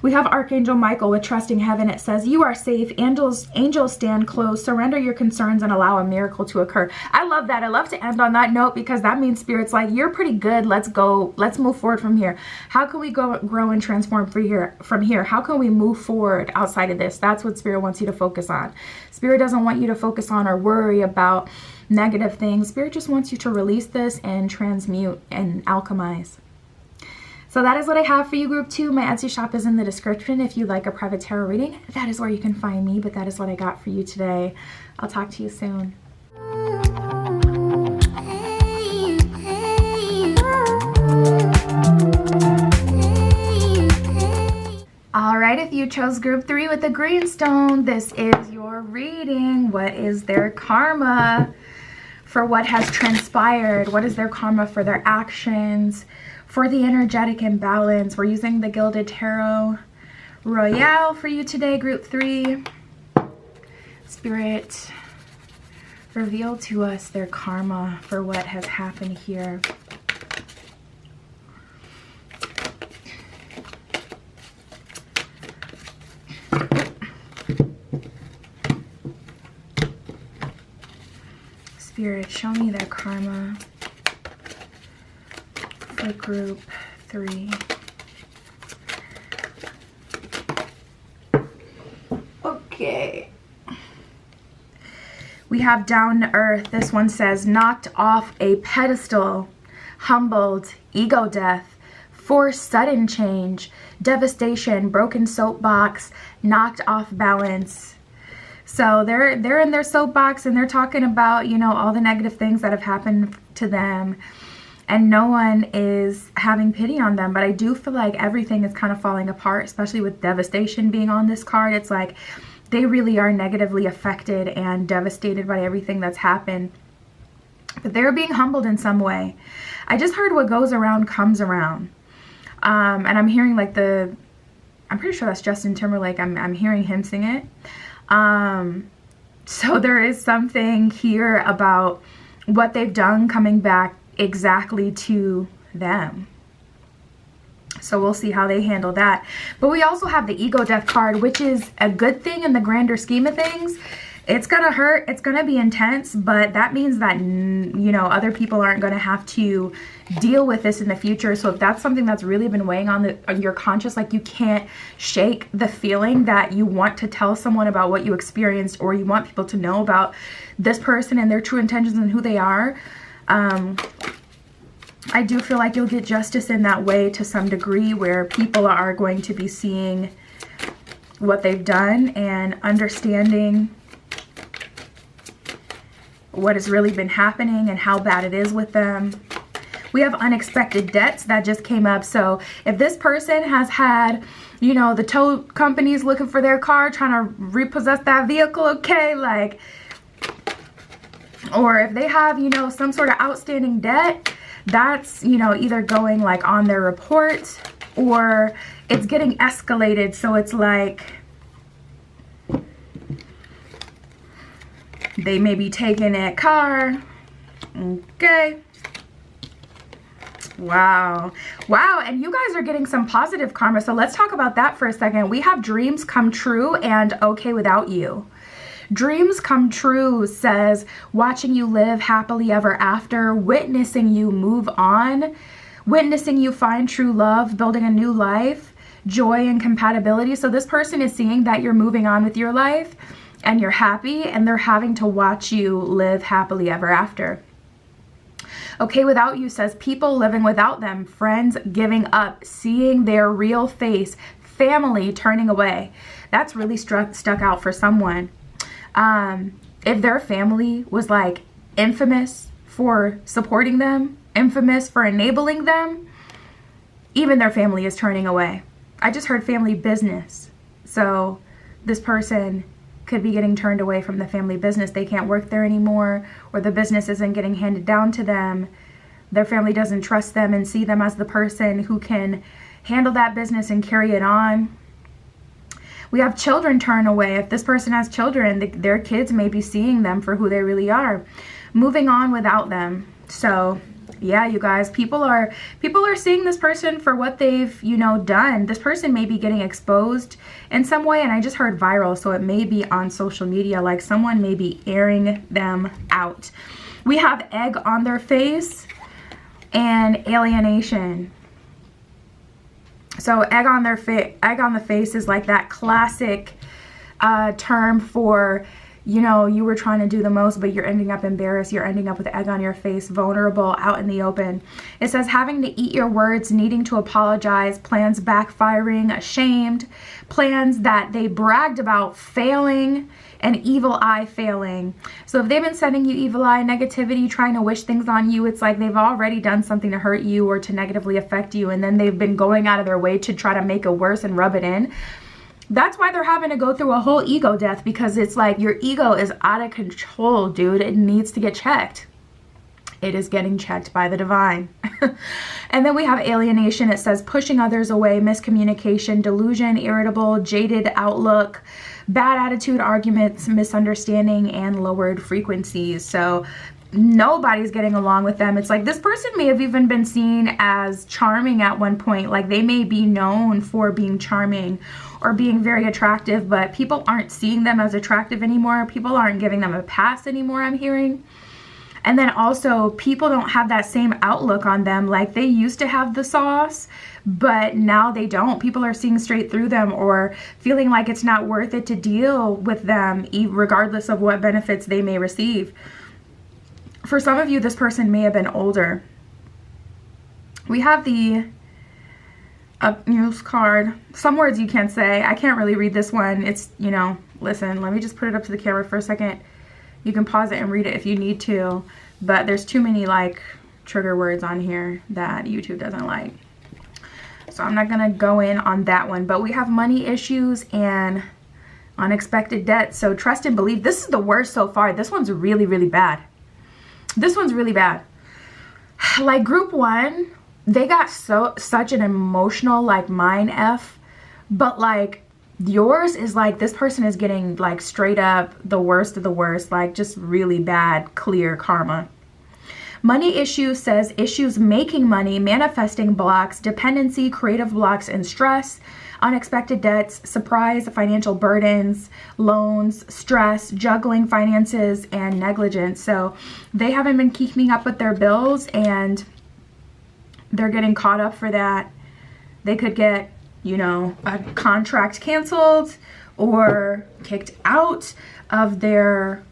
Speaker 1: We have Archangel Michael with Trusting Heaven. It says, you are safe. Angels stand close. Surrender your concerns and allow a miracle to occur. I love that. I love to end on that note because that means Spirit's like, you're pretty good. Let's go. Let's move forward from here. How can we grow and transform from here? How can we move forward outside of this? That's what Spirit wants you to focus on. Spirit doesn't want you to focus on or worry about negative things. Spirit just wants you to release this and transmute and alchemize. So that is what I have for you, Group 2. My Etsy shop is in the description. If you'd like a private tarot reading, that is where you can find me. But that is what I got for you today. I'll talk to you soon. All right, if you chose Group 3 with the green stone, this is your reading. What is their karma for what has transpired? What is their karma for their actions? For the energetic imbalance, we're using the Gilded Tarot Royale for you today, Group 3. Spirit, reveal to us their karma for what has happened here. Spirit, show me their karma for Group 3. Okay. We have Down to Earth. This one says, knocked off a pedestal, humbled, ego death, forced sudden change, devastation, broken soapbox, knocked off balance. So they're in their soapbox and they're talking about, you know, all the negative things that have happened to them. And no one is having pity on them. But I do feel like everything is kind of falling apart, especially with devastation being on this card. It's like they really are negatively affected and devastated by everything that's happened. But they're being humbled in some way. I just heard what goes around comes around. And I'm hearing like I'm pretty sure that's Justin Timberlake. I'm hearing him sing it. So there is something here about what they've done coming back exactly to them. So we'll see how they handle that. But we also have the ego death card, which is a good thing in the grander scheme of things. It's gonna hurt, it's gonna be intense, but that means that, you know, other people aren't gonna have to deal with this in the future. So if that's something that's really been weighing on your conscious, like you can't shake the feeling that you want to tell someone about what you experienced, or you want people to know about this person and their true intentions and who they are, I do feel like you'll get justice in that way to some degree, where people are going to be seeing what they've done and understanding what has really been happening and how bad it is with them. We have unexpected debts that just came up. So if this person has had, you know, the tow companies looking for their car, trying to repossess that vehicle, okay, like, or if they have, you know, some sort of outstanding debt, that's, you know, either going like on their report or it's getting escalated. So it's like they may be taking that car. Okay. Wow. Wow. And you guys are getting some positive karma. So let's talk about that for a second. We have dreams come true and okay without you. Dreams come true says watching you live happily ever after, witnessing you move on, witnessing you find true love, building a new life, joy and compatibility. So this person is seeing that you're moving on with your life and you're happy, and they're having to watch you live happily ever after. Okay without you says people living without them, friends giving up, seeing their real face, family turning away. That's really stuck out for someone. If their family was like infamous for supporting them, infamous for enabling them, even their family is turning away. I just heard family business. So this person could be getting turned away from the family business. They can't work there anymore, or the business isn't getting handed down to them. Their family doesn't trust them and see them as the person who can handle that business and carry it on. We have children turn away. If this person has children, their kids may be seeing them for who they really are, moving on without them. So yeah, you guys, people are seeing this person for what they've, you know, done. This person may be getting exposed in some way, and I just heard viral, so it may be on social media, like someone may be airing them out. We have egg on their face and alienation. So egg on the face is like that classic term for, you know, you were trying to do the most, but you're ending up embarrassed. You're ending up with egg on your face, vulnerable, out in the open. It says having to eat your words, needing to apologize, plans backfiring, ashamed, plans that they bragged about failing, and evil eye failing. So if they've been sending you evil eye negativity, trying to wish things on you, it's like they've already done something to hurt you or to negatively affect you, and then they've been going out of their way to try to make it worse and rub it in. That's why they're having to go through a whole ego death, because it's like your ego is out of control, dude. It needs to get checked. It is getting checked by the divine. And then we have alienation. It says pushing others away, miscommunication, delusion, irritable, jaded outlook, bad attitude, arguments, misunderstanding, and lowered frequencies. So nobody's getting along with them. It's like this person may have even been seen as charming at one point. Like they may be known for being charming or being very attractive, but people aren't seeing them as attractive anymore. People aren't giving them a pass anymore, I'm hearing. And then also people don't have that same outlook on them. Like they used to have the sauce, but now they don't. People are seeing straight through them or feeling like it's not worth it to deal with them, regardless of what benefits they may receive. For some of you, this person may have been older. We have the news card. Some words you can't say. I can't really read this one. It's, you know, listen, let me just put it up to the camera for a second. You can pause it and read it if you need to, but there's too many like trigger words on here that YouTube doesn't like. So I'm not gonna go in on that one, but we have money issues and unexpected debt. So trust and believe. This is the worst so far. This one's really, really bad. This one's really bad. Like group one, they got such an emotional like mind F, but like yours is like this person is getting like straight up the worst of the worst, like just really bad, clear karma. Money issues says issues making money, manifesting blocks, dependency, creative blocks, and stress, unexpected debts, surprise, financial burdens, loans, stress, juggling finances, and negligence. So they haven't been keeping up with their bills and they're getting caught up for that. They could get, you know, a contract canceled or kicked out of their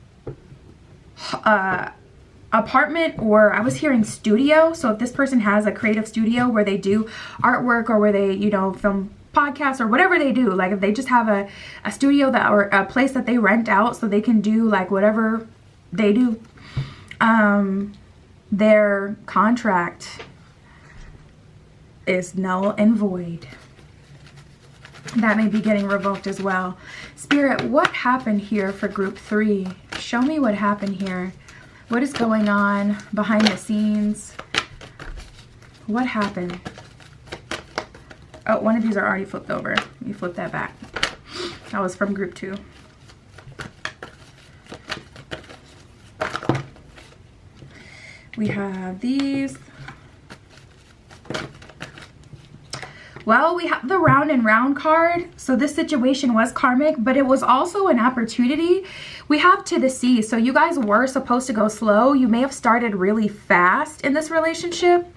Speaker 1: apartment, or I was hearing studio. So if this person has a creative studio where they do artwork or where they, you know, film podcasts or whatever they do, like if they just have a studio that or a place that they rent out so they can do like whatever they do, their contract is null and void. That may be getting revoked as well. Spirit, what happened here for group 3? Show me what happened here. What is going on behind the scenes? What happened? Oh, one of these are already flipped over. Let me flip that back. That was from group 2. We have these. Well, we have the round and round card. So this situation was karmic, but it was also an opportunity. We have to the sea. So you guys were supposed to go slow. You may have started really fast in this relationship,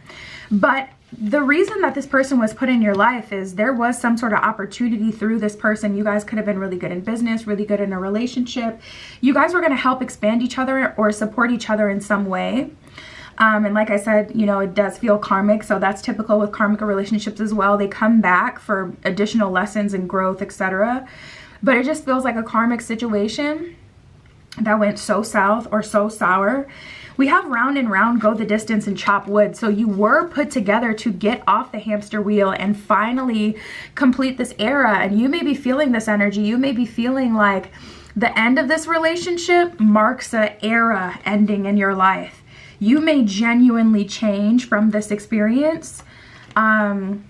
Speaker 1: but the reason that this person was put in your life is there was some sort of opportunity through this person. You guys could have been really good in business, really good in a relationship. You guys were going to help expand each other or support each other in some way. And like I said, you know, it does feel karmic. So that's typical with karmic relationships as well. They come back for additional lessons and growth, etc. But it just feels like a karmic situation that went so south or so sour. We have round and round, go the distance, and chop wood. So you were put together to get off the hamster wheel and finally complete this era. And you may be feeling this energy. You may be feeling like the end of this relationship marks an era ending in your life. You may genuinely change from this experience. And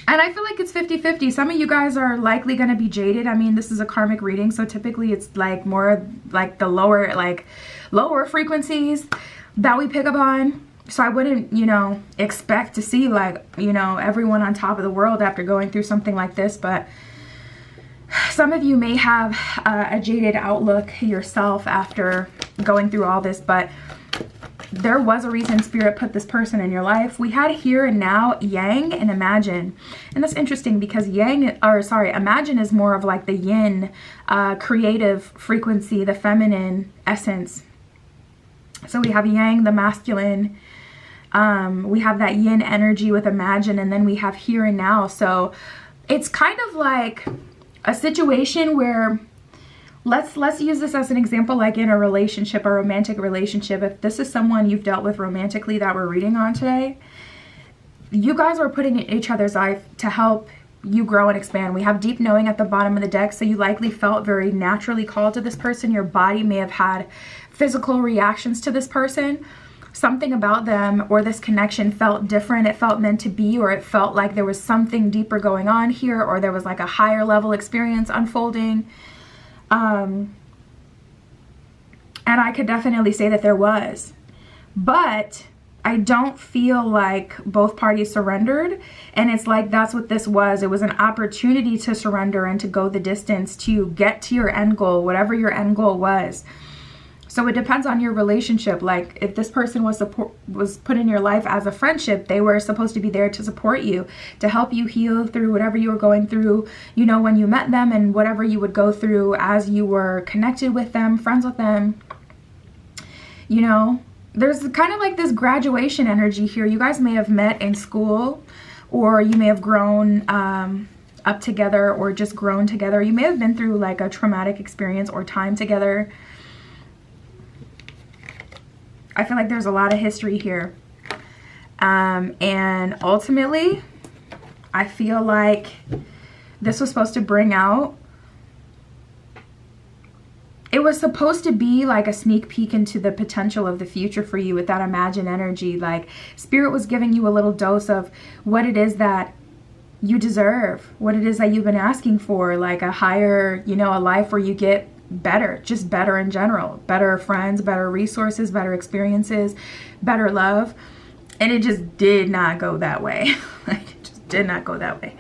Speaker 1: I feel like it's 50-50. Some of you guys are likely going to be jaded. I mean, this is a karmic reading, so typically it's like more like the lower frequencies that we pick up on. So I wouldn't, you know, expect to see like, you know, everyone on top of the world after going through something like this. But some of you may have a jaded outlook yourself after going through all this, but there was a reason Spirit put this person in your life. We had here and now, Yang and Imagine. And that's interesting because Imagine is more of like the yin, creative frequency, the feminine essence. So we have Yang, the masculine. We have that yin energy with Imagine, and then we have here and now. So it's kind of like a situation where let's use this as an example, like in a relationship, a romantic relationship. If this is someone you've dealt with romantically that we're reading on today, you guys were putting in each other's life to help you grow and expand. We have deep knowing at the bottom of the deck, so you likely felt very naturally called to this person. Your body may have had physical reactions to this person. Something about them or this connection felt different. It felt meant to be, or it felt like there was something deeper going on here, or there was like a higher level experience unfolding. And I could definitely say that there was, but I don't feel like both parties surrendered. And it's like, that's what this was. It was an opportunity to surrender and to go the distance to get to your end goal, whatever your end goal was. So it depends on your relationship. Like if this person was put in your life as a friendship, they were supposed to be there to support you, to help you heal through whatever you were going through, you know, when you met them, and whatever you would go through as you were connected with them, friends with them. You know, there's kind of like this graduation energy here. You guys may have met in school, or you may have grown up together, or just grown together. You may have been through like a traumatic experience or time together. I feel like there's a lot of history here. And ultimately, I feel like this was supposed to bring out, it was supposed to be like a sneak peek into the potential of the future for you with that Imagine energy. Like Spirit was giving you a little dose of what it is that you deserve, what it is that you've been asking for, like a higher, you know, a life where you get better, just better in general, better friends, better resources, better experiences, better love. And it just did not go that way. Like it just did not go that way.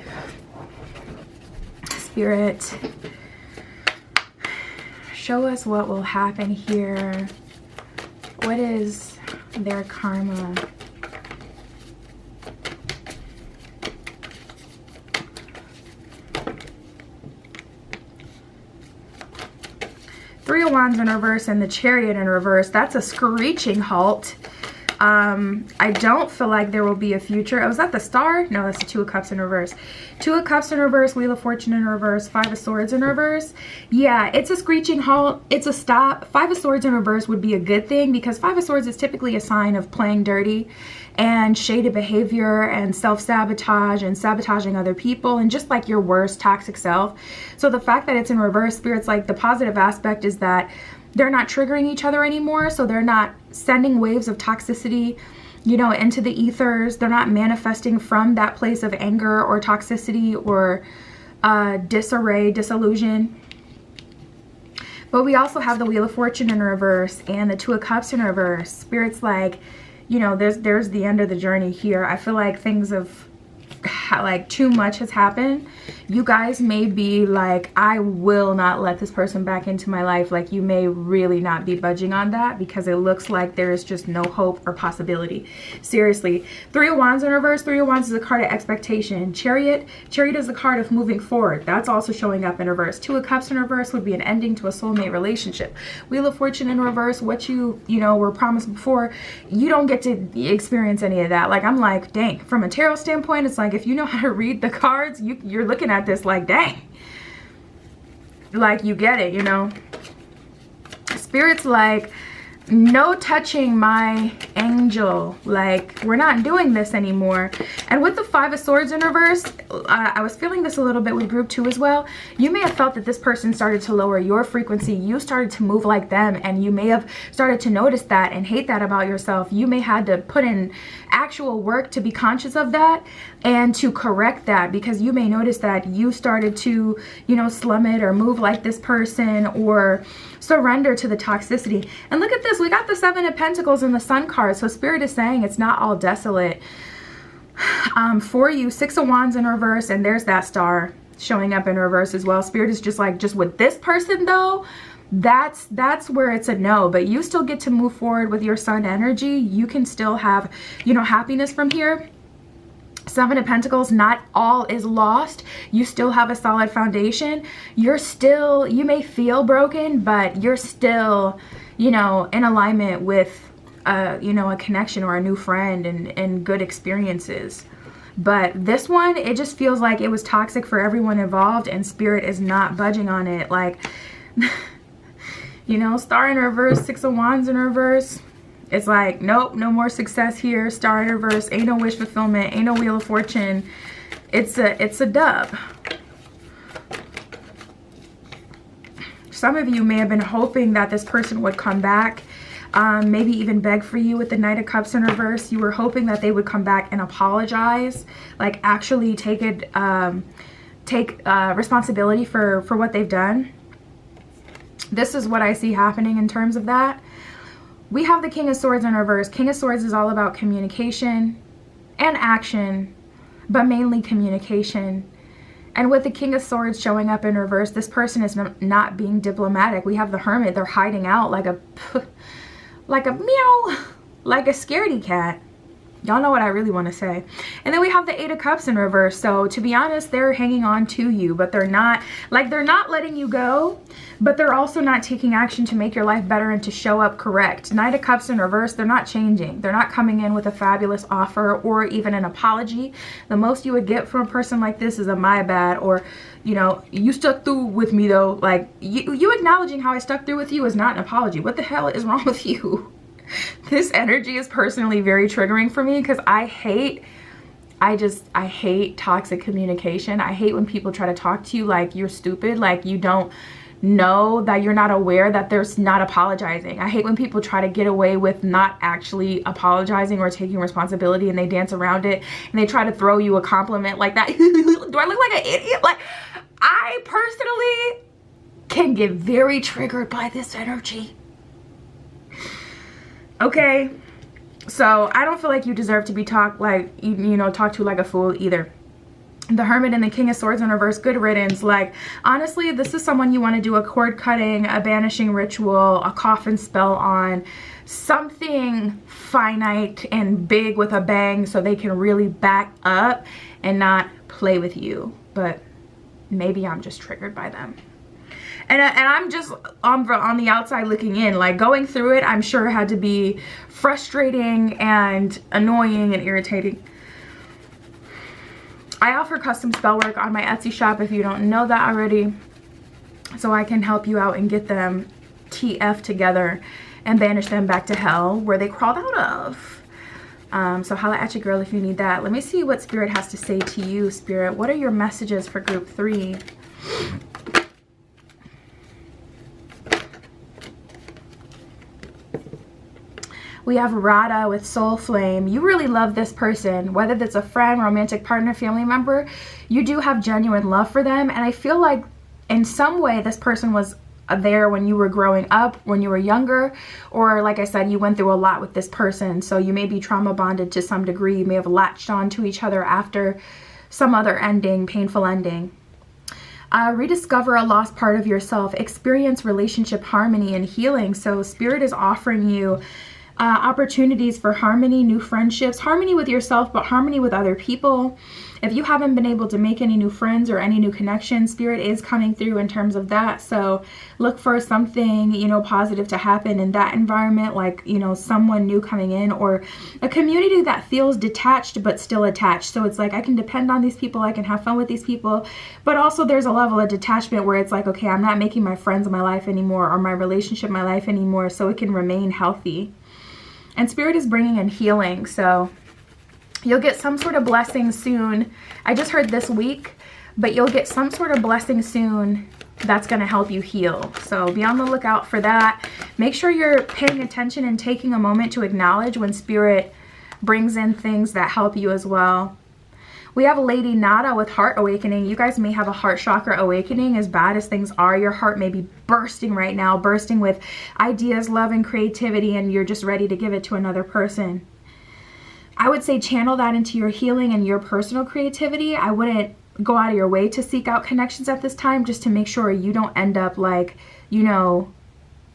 Speaker 1: Spirit, show us what will happen here. What is their karma? Three of Wands in reverse and the Chariot in reverse. That's a screeching halt. I don't feel like there will be a future. Oh, was that the Star? No, that's the Two of Cups in reverse. Two of Cups in reverse, Wheel of Fortune in reverse, Five of Swords in reverse. Yeah, it's a screeching halt. It's a stop. Five of Swords in reverse would be a good thing, because Five of Swords is typically a sign of playing dirty and shaded behavior and self-sabotage and sabotaging other people and just like your worst toxic self. So the fact that it's in reverse, Spirit's like the positive aspect is that they're not triggering each other anymore. So they're not sending waves of toxicity, you know, into the ethers. They're not manifesting from that place of anger or toxicity or disarray, disillusion. But we also have the Wheel of Fortune in reverse and the Two of Cups in reverse. Spirit's like, you know, there's the end of the journey here. I feel like things have like too much has happened, you guys may be like, I will not let this person back into my life. Like, you may really not be budging on that because it looks like there is just no hope or possibility. Seriously. 3 of Wands in reverse. 3 of Wands is a card of expectation. Chariot is the card of moving forward. That's also showing up in reverse. 2 of Cups in reverse would be an ending to a soulmate relationship. Wheel of Fortune in reverse, what you know, were promised before, you don't get to experience any of that. Like, I'm like, dang, from a tarot standpoint, it's like, if you know how to read the cards, you're looking at this like, dang, like, you get it, you know. Spirit's like, no touching my angel. Like, we're not doing this anymore. And with the 5 of Swords in reverse, I was feeling this a little bit with group 2 as well. You may have felt that this person started to lower your frequency. You started to move like them, and you may have started to notice that and hate that about yourself. You may had to put in actual work to be conscious of that and to correct that, because you may notice that you started to, you know, slum it or move like this person or surrender to the toxicity. And look at this, we got the 7 of Pentacles and the Sun card. So Spirit is saying it's not all desolate for you. 6 of Wands in reverse, and there's that star showing up in reverse as well. Spirit is just like, just with this person though, that's where it's a no, but you still get to move forward with your Sun energy. You can still have, you know, happiness from here. 7 of Pentacles, not all is lost. You still have a solid foundation. You're still, you may feel broken, but you're still, you know, in alignment with, you know, a connection or a new friend and good experiences. But this one, it just feels like it was toxic for everyone involved, and Spirit is not budging on it. Like, you know, Star in reverse, 6 of Wands in reverse. It's like, nope, no more success here. Star in reverse, ain't no wish fulfillment, ain't no Wheel of Fortune. It's a dub. Some of you may have been hoping that this person would come back, maybe even beg for you with the Knight of Cups in reverse. You were hoping that they would come back and apologize, like actually take responsibility for what they've done. This is what I see happening in terms of that. We have the King of Swords in reverse. King of Swords is all about communication and action, but mainly communication. And with the King of Swords showing up in reverse, this person is not being diplomatic. We have the Hermit. They're hiding out like a meow, like a scaredy cat. Y'all know what I really want to say. And then we have the 8 of Cups in reverse. So to be honest, they're hanging on to you, but they're not letting you go, but they're also not taking action to make your life better and to show up correct. Knight of Cups in reverse, they're not changing. They're not coming in with a fabulous offer or even an apology. The most you would get from a person like this is a my bad, or, you know, you stuck through with me though. Like, you acknowledging how I stuck through with you is not an apology. What the hell is wrong with you? This energy is personally very triggering for me because I hate toxic communication. I hate when people try to talk to you like you're stupid, like you don't know, that you're not aware that there's not apologizing. I hate when people try to get away with not actually apologizing or taking responsibility, and they dance around it and they try to throw you a compliment like that. Do I look like an idiot? Like, I personally can get very triggered by this energy. Okay, so I don't feel like you deserve to be talked to like a fool either. The Hermit and the King of Swords in reverse, good riddance. Like, honestly, this is someone you want to do a cord cutting, a banishing ritual, a coffin spell on, something finite and big with a bang so they can really back up and not play with you. But maybe I'm just triggered by them. And I'm just on the outside looking in, like going through it, I'm sure had to be frustrating and annoying and irritating. I offer custom spell work on my Etsy shop if you don't know that already, so I can help you out and get them TF together and banish them back to hell where they crawled out of. So holla at your girl if you need that. Let me see what Spirit has to say to you, Spirit. What are your messages for group 3? We have Radha with Soul Flame. You really love this person, whether that's a friend, romantic partner, family member. You do have genuine love for them, and I feel like in some way this person was there when you were growing up, when you were younger, or like I said, you went through a lot with this person, so you may be trauma bonded to some degree. You may have latched on to each other after some other ending, painful ending. Rediscover a lost part of yourself, experience relationship harmony and healing. So Spirit is offering you opportunities for harmony, new friendships, harmony with yourself, but harmony with other people. If you haven't been able to make any new friends or any new connections, Spirit is coming through in terms of that. So look for something, you know, positive to happen in that environment, like, you know, someone new coming in, or a community that feels detached but still attached. So it's like, I can depend on these people, I can have fun with these people, but also there's a level of detachment where it's like, okay, I'm not making my friends my life anymore, or my relationship my life anymore, so it can remain healthy. And Spirit is bringing in healing, so you'll get some sort of blessing soon. I just heard this week, but you'll get some sort of blessing soon that's going to help you heal. So be on the lookout for that. Make sure you're paying attention and taking a moment to acknowledge when Spirit brings in things that help you as well. We have Lady Nada with heart awakening. You guys may have a heart chakra awakening. As bad as things are, your heart may be bursting right now, bursting with ideas, love, and creativity, and you're just ready to give it to another person. I would say channel that into your healing and your personal creativity. I wouldn't go out of your way to seek out connections at this time, just to make sure you don't end up like, you know,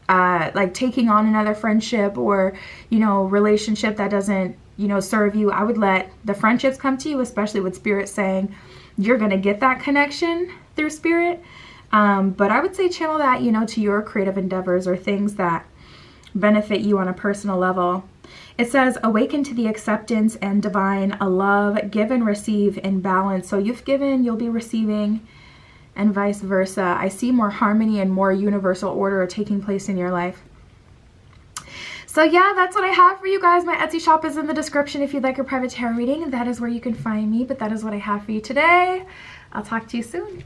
Speaker 1: like taking on another friendship or, you know, relationship that doesn't, you know, serve you. I would let the friendships come to you, especially with Spirit saying you're going to get that connection through Spirit. But I would say channel that, you know, to your creative endeavors or things that benefit you on a personal level. It says, awaken to the acceptance and divine, a love, give and receive in balance. So you've given, you'll be receiving, and vice versa. I see more harmony and more universal order taking place in your life. So yeah, that's what I have for you guys. My Etsy shop is in the description if you'd like a private tarot reading. That is where you can find me, but that is what I have for you today. I'll talk to you soon.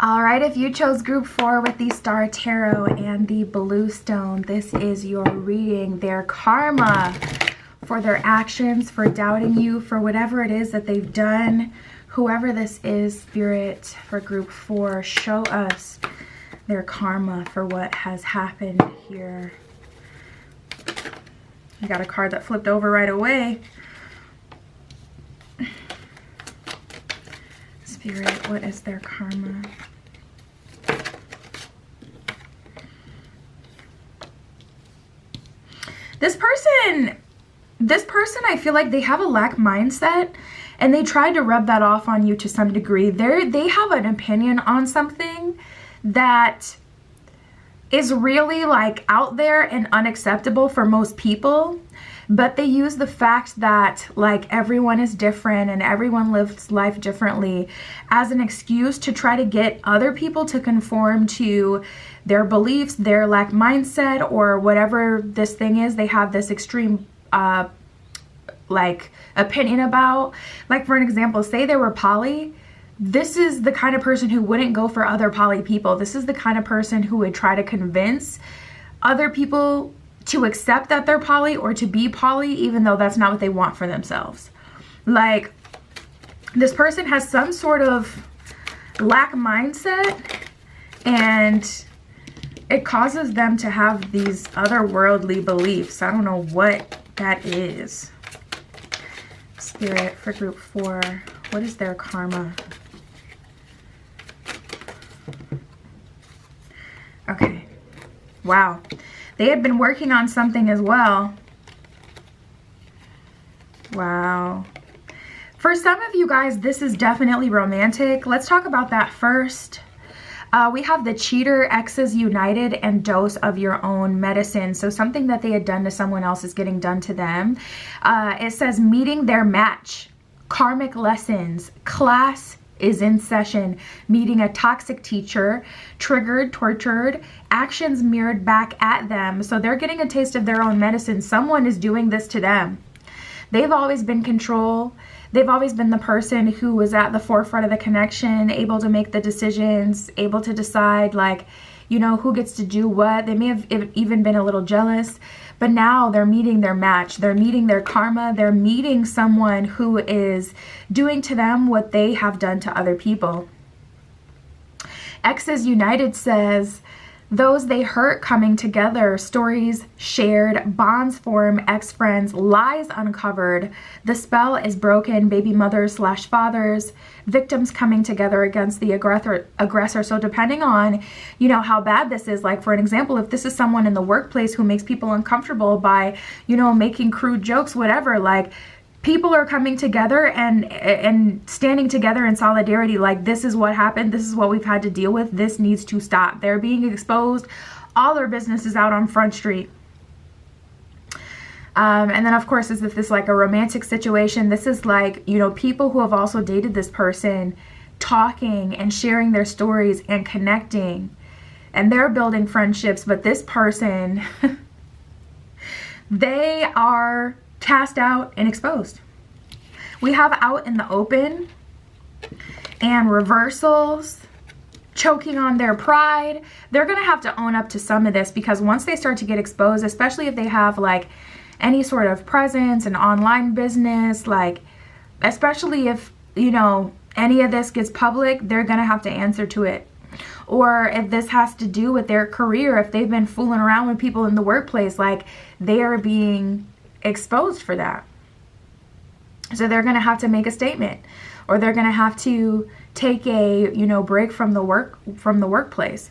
Speaker 1: Alright, if you chose group 4 with the Star Tarot and the Blue Stone, this is your reading. Their karma for their actions, for doubting you, for whatever it is that they've done. Whoever this is, Spirit, for group 4, show us their karma for what has happened here. I got a card that flipped over right away. Spirit, what is their karma? This person, I feel like they have a lack mindset, and they tried to rub that off on you to some degree. They have an opinion on something that is really like out there and unacceptable for most people, but they use the fact that like everyone is different and everyone lives life differently as an excuse to try to get other people to conform to their beliefs, their lack mindset, or whatever this thing is they have this extreme like opinion about. Like for an example, say they were poly. This is the kind of person who wouldn't go for other poly people. This is the kind of person who would try to convince other people to accept that they're poly or to be poly, even though that's not what they want for themselves. Like, this person has some sort of lack mindset, and it causes them to have these otherworldly beliefs. I don't know what that is. Spirit, for group 4, what is their karma? Okay. Wow. They had been working on something as well. Wow. For some of you guys, this is definitely romantic. Let's talk about that first. We have the cheater, exes united, and dose of your own medicine. So something that they had done to someone else is getting done to them. It says meeting their match, karmic lessons, class is in session, meeting a toxic teacher, triggered, tortured, actions mirrored back at them. So they're getting a taste of their own medicine. Someone is doing this to them. They've always been control. They've always been the person who was at the forefront of the connection, able to make the decisions, able to decide, like, you know, who gets to do what. They may have even been a little jealous, but now they're meeting their match. They're meeting their karma. They're meeting someone who is doing to them what they have done to other people. Exes United says Those they hurt coming together, stories shared, bonds form, ex-friends, lies uncovered. The spell is broken, baby mothers / fathers, victims coming together against the aggressor. So depending on, you know, how bad this is, like for an example, if this is someone in the workplace who makes people uncomfortable by, you know, making crude jokes, whatever, like people are coming together and standing together in solidarity, like this is what happened, this is what we've had to deal with, this needs to stop. They're being exposed, all their business is out on Front Street. And then of course, as if this is like a romantic situation, this is like, you know, people who have also dated this person talking and sharing their stories and connecting, and they're building friendships, but this person, they are cast out and exposed. We have out in the open and reversals, choking on their pride. They're going to have to own up to some of this, because once they start to get exposed, especially if they have like any sort of presence, an online business, like especially if, you know, any of this gets public, they're going to have to answer to it. Or if this has to do with their career, if they've been fooling around with people in the workplace, like they are being exposed for that. So they're going to have to make a statement, or they're going to have to take a, you know, break from the workplace.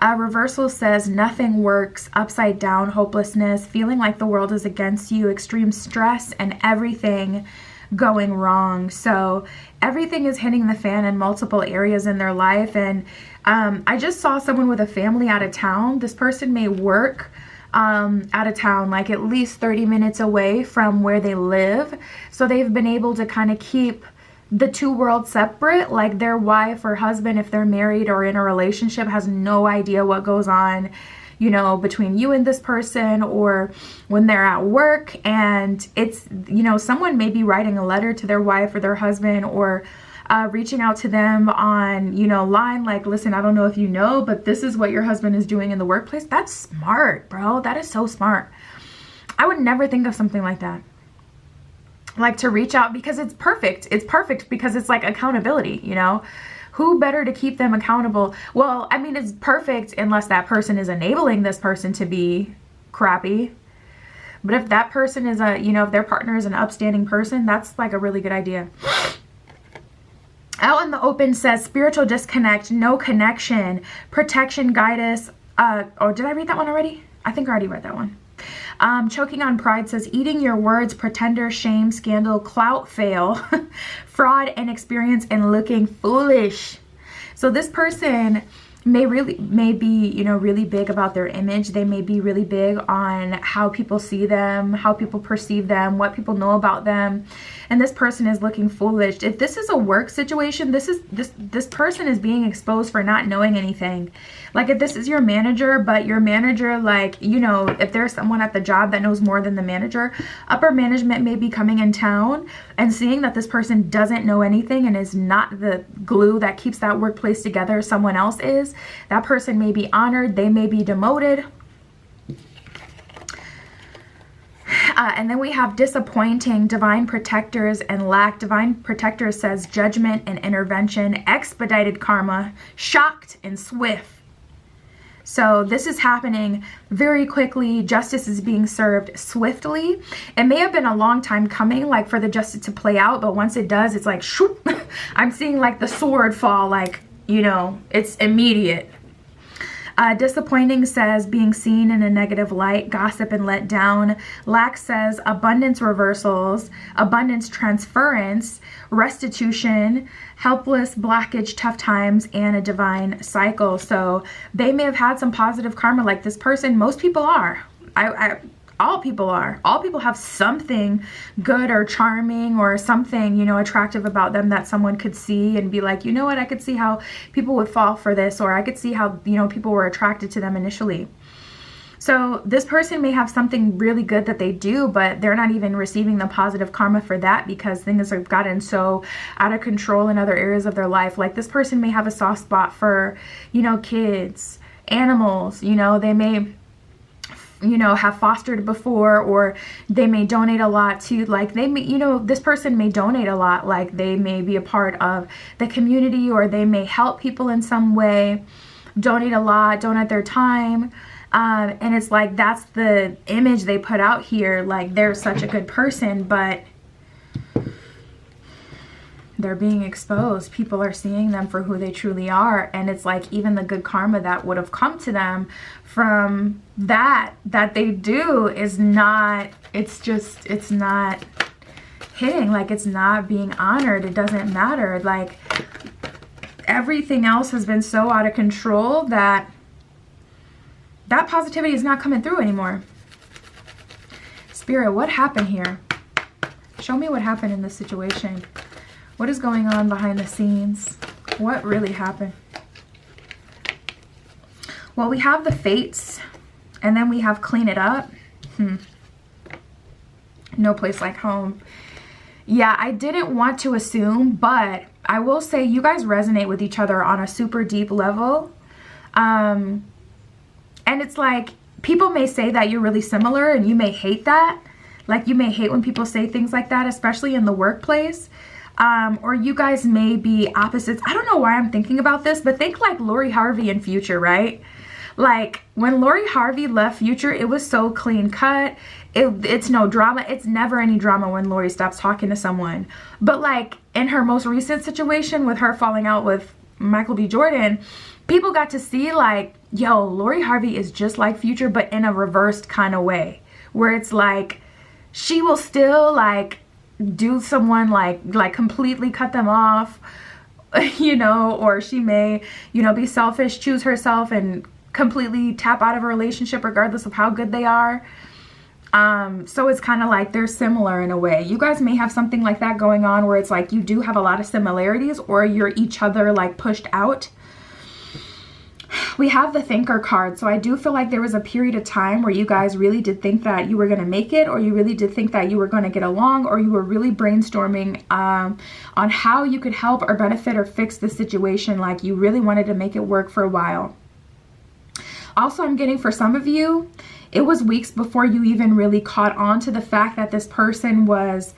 Speaker 1: Reversal says nothing works, upside down, hopelessness, feeling like the world is against you, extreme stress, and everything going wrong. So everything is hitting the fan in multiple areas in their life. And I just saw someone with a family out of town. This person may work out of town, like at least 30 minutes away from where they live. So they've been able to kind of keep the two worlds separate. Like their wife or husband, if they're married or in a relationship, has no idea what goes on, you know, between you and this person, or when they're at work and it's, you know, someone may be writing a letter to their wife or their husband, or reaching out to them on, you know, line, like, listen, I don't know if you know, but this is what your husband is doing in the workplace. That's smart, bro. That is so smart. I would never think of something like that. Like to reach out, because it's perfect. It's perfect because it's like accountability, you know? Who better to keep them accountable? Well, I mean, it's perfect unless that person is enabling this person to be crappy. But if that person is a, you know, if their partner is an upstanding person, that's like a really good idea. Out in the open says spiritual disconnect, no connection, protection, guidance. Oh, did I read that one already? I think I already read that one. Choking on pride says eating your words, pretender, shame, scandal, clout, fail, fraud, inexperience, and looking foolish. So this person may be, you know, really big about their image. They may be really big on how people see them, how people perceive them, what people know about them. And this person is looking foolish. If this is a work situation, this person is being exposed for not knowing anything. Like if this is your manager, but your manager, like, you know, if there's someone at the job that knows more than the manager, upper management may be coming in town and seeing that this person doesn't know anything and is not the glue that keeps that workplace together, someone else is. That person may be honored, they may be demoted. And then we have disappointing, divine protectors, and lack. Divine protectors says judgment and intervention, expedited karma, shocked and swift. So this is happening very quickly. Justice is being served swiftly. It may have been a long time coming, like for the justice to play out, but once it does, it's like, shoop. I'm seeing like the sword fall, like, you know, it's immediate. Disappointing says being seen in a negative light, gossip and let down. Lack says abundance reversals, abundance transference, restitution, helpless, blockage, tough times, and a divine cycle. So they may have had some positive karma, like this person. Most people are. All people are. All people have something good or charming or something, you know, attractive about them that someone could see and be like, you know what, I could see how people would fall for this, or I could see how, you know, people were attracted to them initially. So this person may have something really good that they do, but they're not even receiving the positive karma for that because things have gotten so out of control in other areas of their life. Like this person may have a soft spot for, you know, kids, animals, you know, they may, you know, have fostered before, or they may donate a lot to, like, they may, you know, this person may donate a lot, like they may be a part of the community, or they may help people in some way. donate a lot, donate their time. And it's like, that's the image they put out here. Like, they're such a good person, but they're being exposed. People are seeing them for who they truly are. And it's like, even the good karma that would have come to them from that they do is not, it's not hitting. Like, it's not being honored. It doesn't matter. Like, everything else has been so out of control that positivity is not coming through anymore. Spirit, what happened here? Show me what happened in this situation. What is going on behind the scenes? What really happened? Well, we have the fates, and then we have clean it up. No place like home. Yeah, I didn't want to assume, but I will say you guys resonate with each other on a super deep level. And it's like, people may say that you're really similar, and you may hate that. Like, you may hate when people say things like that, especially in the workplace. Or you guys may be opposites. I don't know why I'm thinking about this, but think like Lori Harvey and Future, right? Like, when Lori Harvey left Future, it was so clean cut. It's no drama. It's never any drama when Lori stops talking to someone. But like, in her most recent situation with her falling out with Michael B. Jordan, people got to see like, yo, Lori Harvey is just like Future, but in a reversed kind of way, where it's like, she will still like do someone like completely cut them off, you know, or she may, you know, be selfish, choose herself, and completely tap out of a relationship regardless of how good they are. So it's kind of like they're similar in a way. You guys may have something like that going on, where it's like you do have a lot of similarities, or you're each other like pushed out. We have the Thinker card. So I do feel like there was a period of time where you guys really did think that you were going to make it, or you really did think that you were going to get along, or you were really brainstorming on how you could help or benefit or fix the situation. Like, you really wanted to make it work for a while. Also, I'm getting, for some of you, it was weeks before you even really caught on to the fact that this person was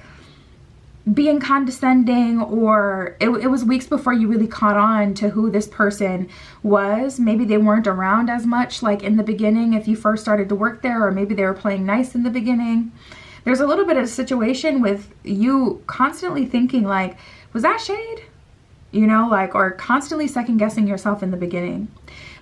Speaker 1: being condescending, or it was weeks before you really caught on to who this person was. Maybe they weren't around as much like in the beginning if you first started to work there, or maybe they were playing nice in the beginning. There's a little bit of a situation with you constantly thinking like, was that shade? You know, like, or constantly second guessing yourself in the beginning.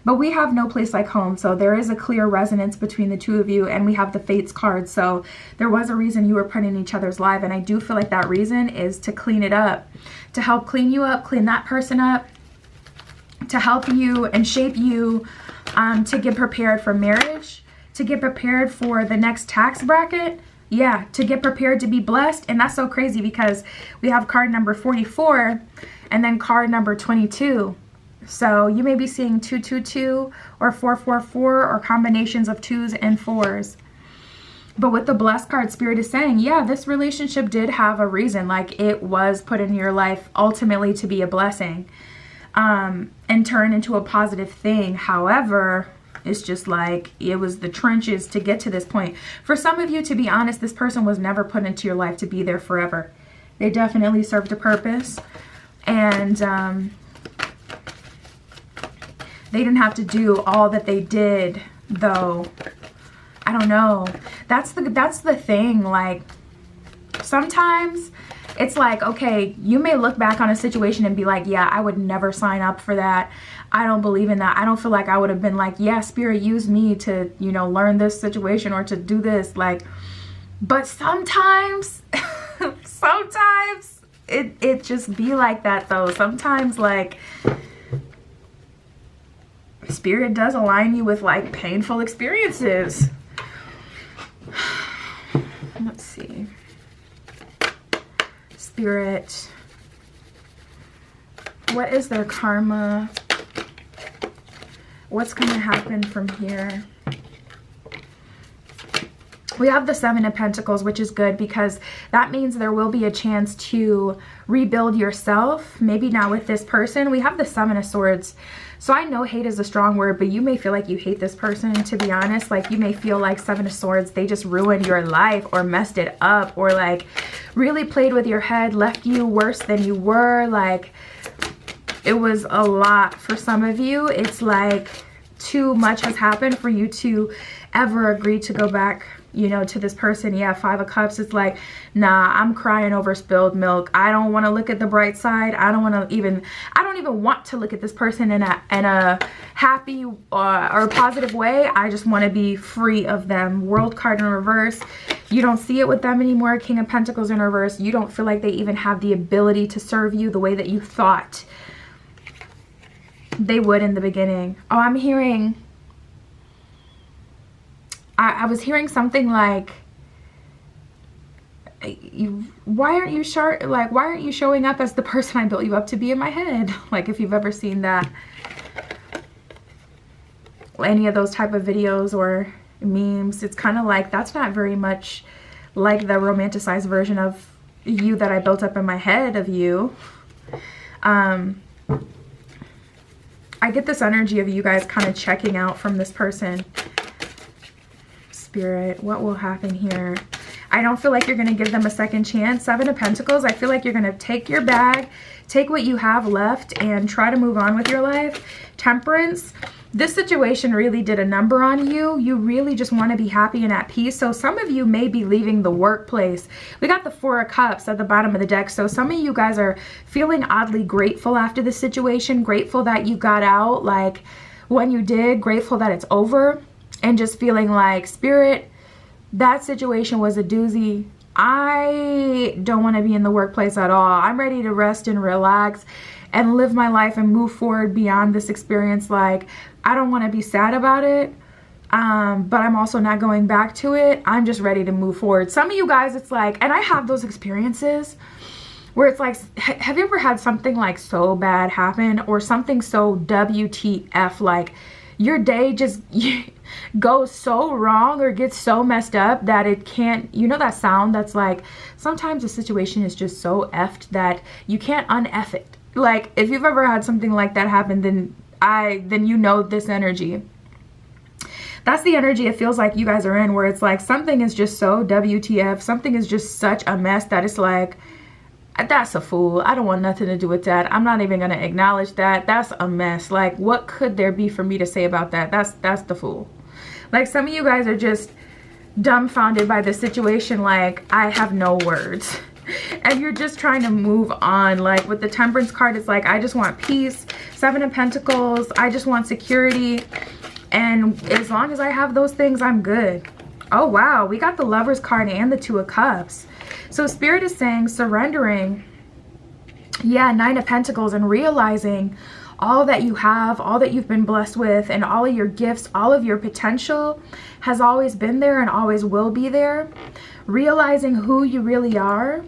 Speaker 1: But we have no place like home, so there is a clear resonance between the two of you, and we have the Fates card, so there was a reason you were put in each other's life, and I do feel like that reason is to clean it up, to help clean you up, clean that person up, to help you and shape you, to get prepared for marriage, to get prepared for the next tax bracket, yeah, to get prepared to be blessed. And that's so crazy because we have card number 44 and then card number 22. So you may be seeing 222 or 444 or combinations of 2s and 4s. But with the blessed card, Spirit is saying, yeah, this relationship did have a reason. Like, it was put in your life ultimately to be a blessing, and turn into a positive thing. However, it's just like, it was the trenches to get to this point. For some of you, to be honest, this person was never put into your life to be there forever. They definitely served a purpose. And, they didn't have to do all that they did, though. I don't know. That's the thing. Like, sometimes it's like, okay, you may look back on a situation and be like, yeah, I would never sign up for that. I don't believe in that. I don't feel like I would have been like, yeah, Spirit, use me to, you know, learn this situation or to do this. Like, but sometimes, sometimes it just be like that, though. Sometimes, like, Spirit does align you with like painful experiences. Let's see. Spirit, what is their karma? What's going to happen from here? We have the 7 of Pentacles, which is good because that means there will be a chance to rebuild yourself. Maybe not with this person. We have the 7 of Swords. So I know hate is a strong word, but you may feel like you hate this person, to be honest. Like, you may feel like 7 of Swords, they just ruined your life or messed it up, or like really played with your head, left you worse than you were. Like, it was a lot for some of you. It's like too much has happened for you to ever agree to go back, you know, to this person. Yeah, 5 of Cups. It's like, nah, I'm crying over spilled milk. I don't want to look at the bright side. I don't even want to look at this person in a happy or positive way. I just want to be free of them. World card in reverse. You don't see it with them anymore. King of Pentacles in reverse. You don't feel like they even have the ability to serve you the way that you thought they would in the beginning. Oh, I'm hearing, I was hearing something like, why aren't you showing up as the person I built you up to be in my head? Like, if you've ever seen that, any of those type of videos or memes, it's kind of like, that's not very much like the romanticized version of you that I built up in my head of you. I get this energy of you guys kind of checking out from this person. Spirit, what will happen here? I don't feel like you're going to give them a second chance. 7 of Pentacles, I feel like you're going to take your bag, take what you have left, and try to move on with your life. Temperance, this situation really did a number on you. You really just want to be happy and at peace. So some of you may be leaving the workplace. We got the 4 of Cups at the bottom of the deck. So some of you guys are feeling oddly grateful after this situation, grateful that you got out, like when you did, grateful that it's over, and just feeling like, Spirit, that situation was a doozy. I don't want to be in the workplace at all. I'm ready to rest and relax and live my life and move forward beyond this experience. Like, I don't want to be sad about it, but I'm also not going back to it. I'm just ready to move forward. Some of you guys, it's like, and I have those experiences where it's like, have you ever had something like so bad happen, or something so WTF, like your day just goes so wrong or gets so messed up that it can't, you know that sound that's like, sometimes a situation is just so effed that you can't un-eff it. Like, if you've ever had something like that happen, then you know this energy. That's the energy it feels like you guys are in, where it's like something is just so WTF, something is just such a mess that it's like, that's a fool. I don't want nothing to do with that. I'm not even going to acknowledge that. That's a mess. Like, what could there be for me to say about that? That's the fool. Like, some of you guys are just dumbfounded by this situation. Like, I have no words. And you're just trying to move on. Like, with the Temperance card, it's like, I just want peace. 7 of Pentacles, I just want security. And as long as I have those things, I'm good. Oh, wow. We got the Lovers card and the 2 of Cups. So Spirit is saying surrendering. Yeah, 9 of Pentacles, and realizing all that you have, all that you've been blessed with, and all of your gifts, all of your potential has always been there and always will be there. Realizing who you really are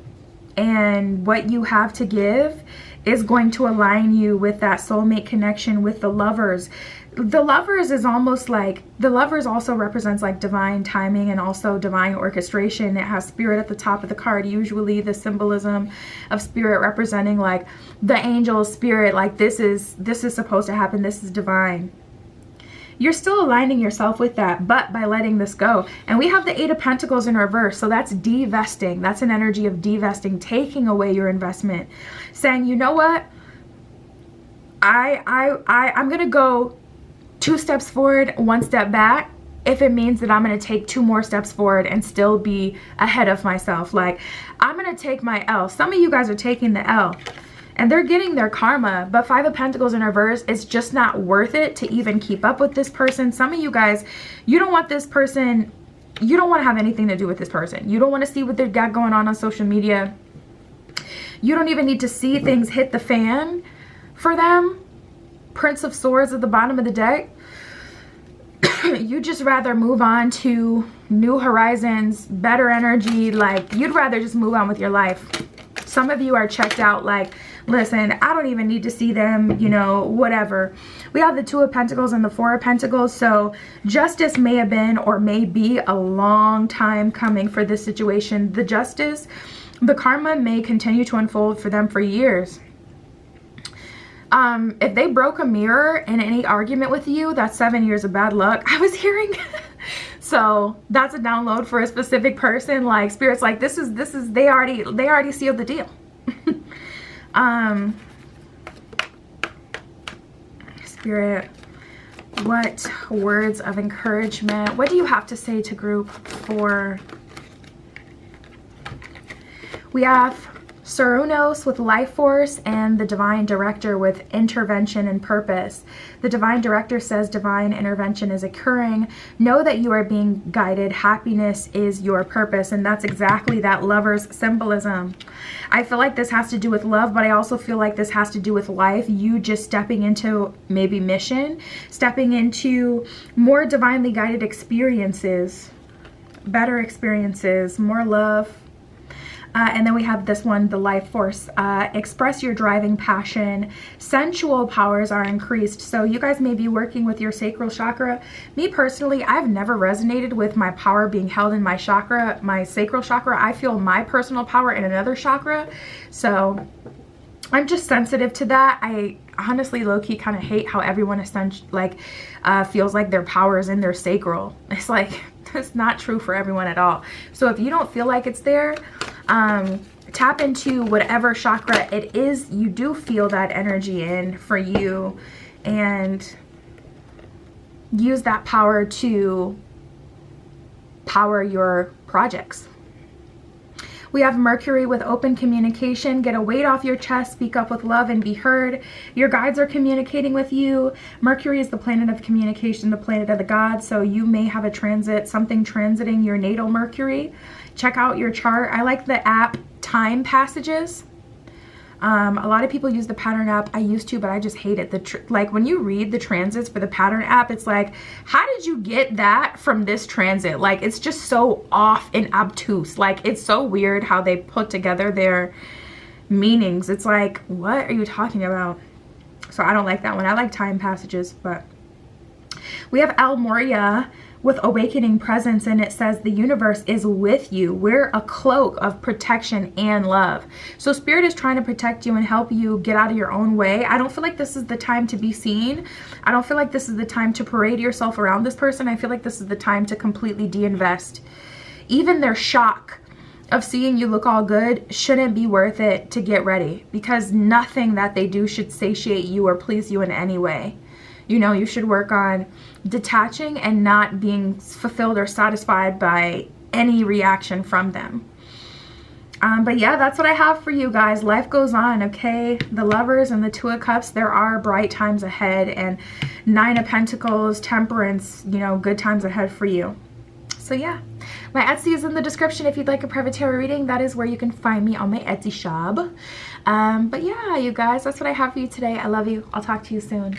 Speaker 1: and what you have to give is going to align you with that soulmate connection with the Lovers. The Lovers is almost like, the Lovers also represents like divine timing and also divine orchestration. It has Spirit at the top of the card, usually the symbolism of Spirit representing like the angel Spirit, like this is supposed to happen, this is divine. You're still aligning yourself with that, but by letting this go. And we have the 8 of Pentacles in reverse. So that's divesting. That's an energy of divesting, taking away your investment, saying, you know what? I'm going to go 2 steps forward, 1 step back, if it means that I'm going to take 2 more steps forward and still be ahead of myself. Like, I'm going to take my L. Some of you guys are taking the L. And they're getting their karma, but 5 of Pentacles in reverse, it's just not worth it to even keep up with this person. Some of you guys, you don't want this person, you don't want to have anything to do with this person. You don't want to see what they've got going on social media. You don't even need to see things hit the fan for them. Prince of Swords at the bottom of the deck. You just rather move on to new horizons, better energy. Like, you'd rather just move on with your life. Some of you are checked out, like, listen, I don't even need to see them, you know, whatever. We have the 2 of Pentacles and the 4 of Pentacles. So justice may have been or may be a long time coming for this situation. The justice, the karma may continue to unfold for them for years. If they broke a mirror in any argument with you, that's 7 years of bad luck. I was hearing. So that's a download for a specific person. Like, Spirit's like, this is, they already sealed the deal. Spirit, what words of encouragement, what do you have to say to group 4? We have Cernunnos with life force and the divine director with intervention and purpose. The divine director says divine intervention is occurring. Know that you are being guided. Happiness is your purpose. And that's exactly that lover's symbolism. I feel like this has to do with love, but I also feel like this has to do with life. You just stepping into maybe mission, stepping into more divinely guided experiences, better experiences, more love. And then we have this one, the life force. Express your driving passion. Sensual powers are increased. So you guys may be working with your sacral chakra. Me personally, I've never resonated with my power being held in my chakra, my sacral chakra. I feel my personal power in another chakra. So I'm just sensitive to that. I honestly low-key kind of hate how everyone is feels like their power is in their sacral. It's like, that's not true for everyone at all. So if you don't feel like it's there, tap into whatever chakra it is you do feel that energy in for you, and use that power to power your projects. We have Mercury with open communication. Get a weight off your chest. Speak up with love and be heard. Your guides are communicating with you. Mercury is the planet of communication, the planet of the gods. So you may have a transit, something transiting your natal Mercury. Check out your chart. I like the app Time Passages. A lot of people use the pattern app. I used to, but I just hate it. Like when you read the transits for the pattern app, it's like, how did you get that from this transit? Like, it's just so off and obtuse. Like, it's so weird how they put together their meanings. It's like, what are you talking about? So I don't like that one. I like Time Passages, but we have Almoria with awakening presence, and it says the universe is with you. We're a cloak of protection and love. So spirit is trying to protect you and help you get out of your own way. I don't feel like this is the time to be seen. I don't feel like this is the time to parade yourself around this person. I feel like this is the time to completely de-invest. Even their shock of seeing you look all good shouldn't be worth it to get ready, because nothing that they do should satiate you or please you in any way. You know, you should work on detaching and not being fulfilled or satisfied by any reaction from them. But yeah, that's what I have for you guys. Life goes on, okay? The Lovers and the Two of Cups, there are bright times ahead, and Nine of Pentacles, Temperance, you know, good times ahead for you. So yeah, my Etsy is in the description. If you'd like a private tarot reading, that is where you can find me on my Etsy shop. But yeah, you guys, that's what I have for you today. I love you. I'll talk to you soon.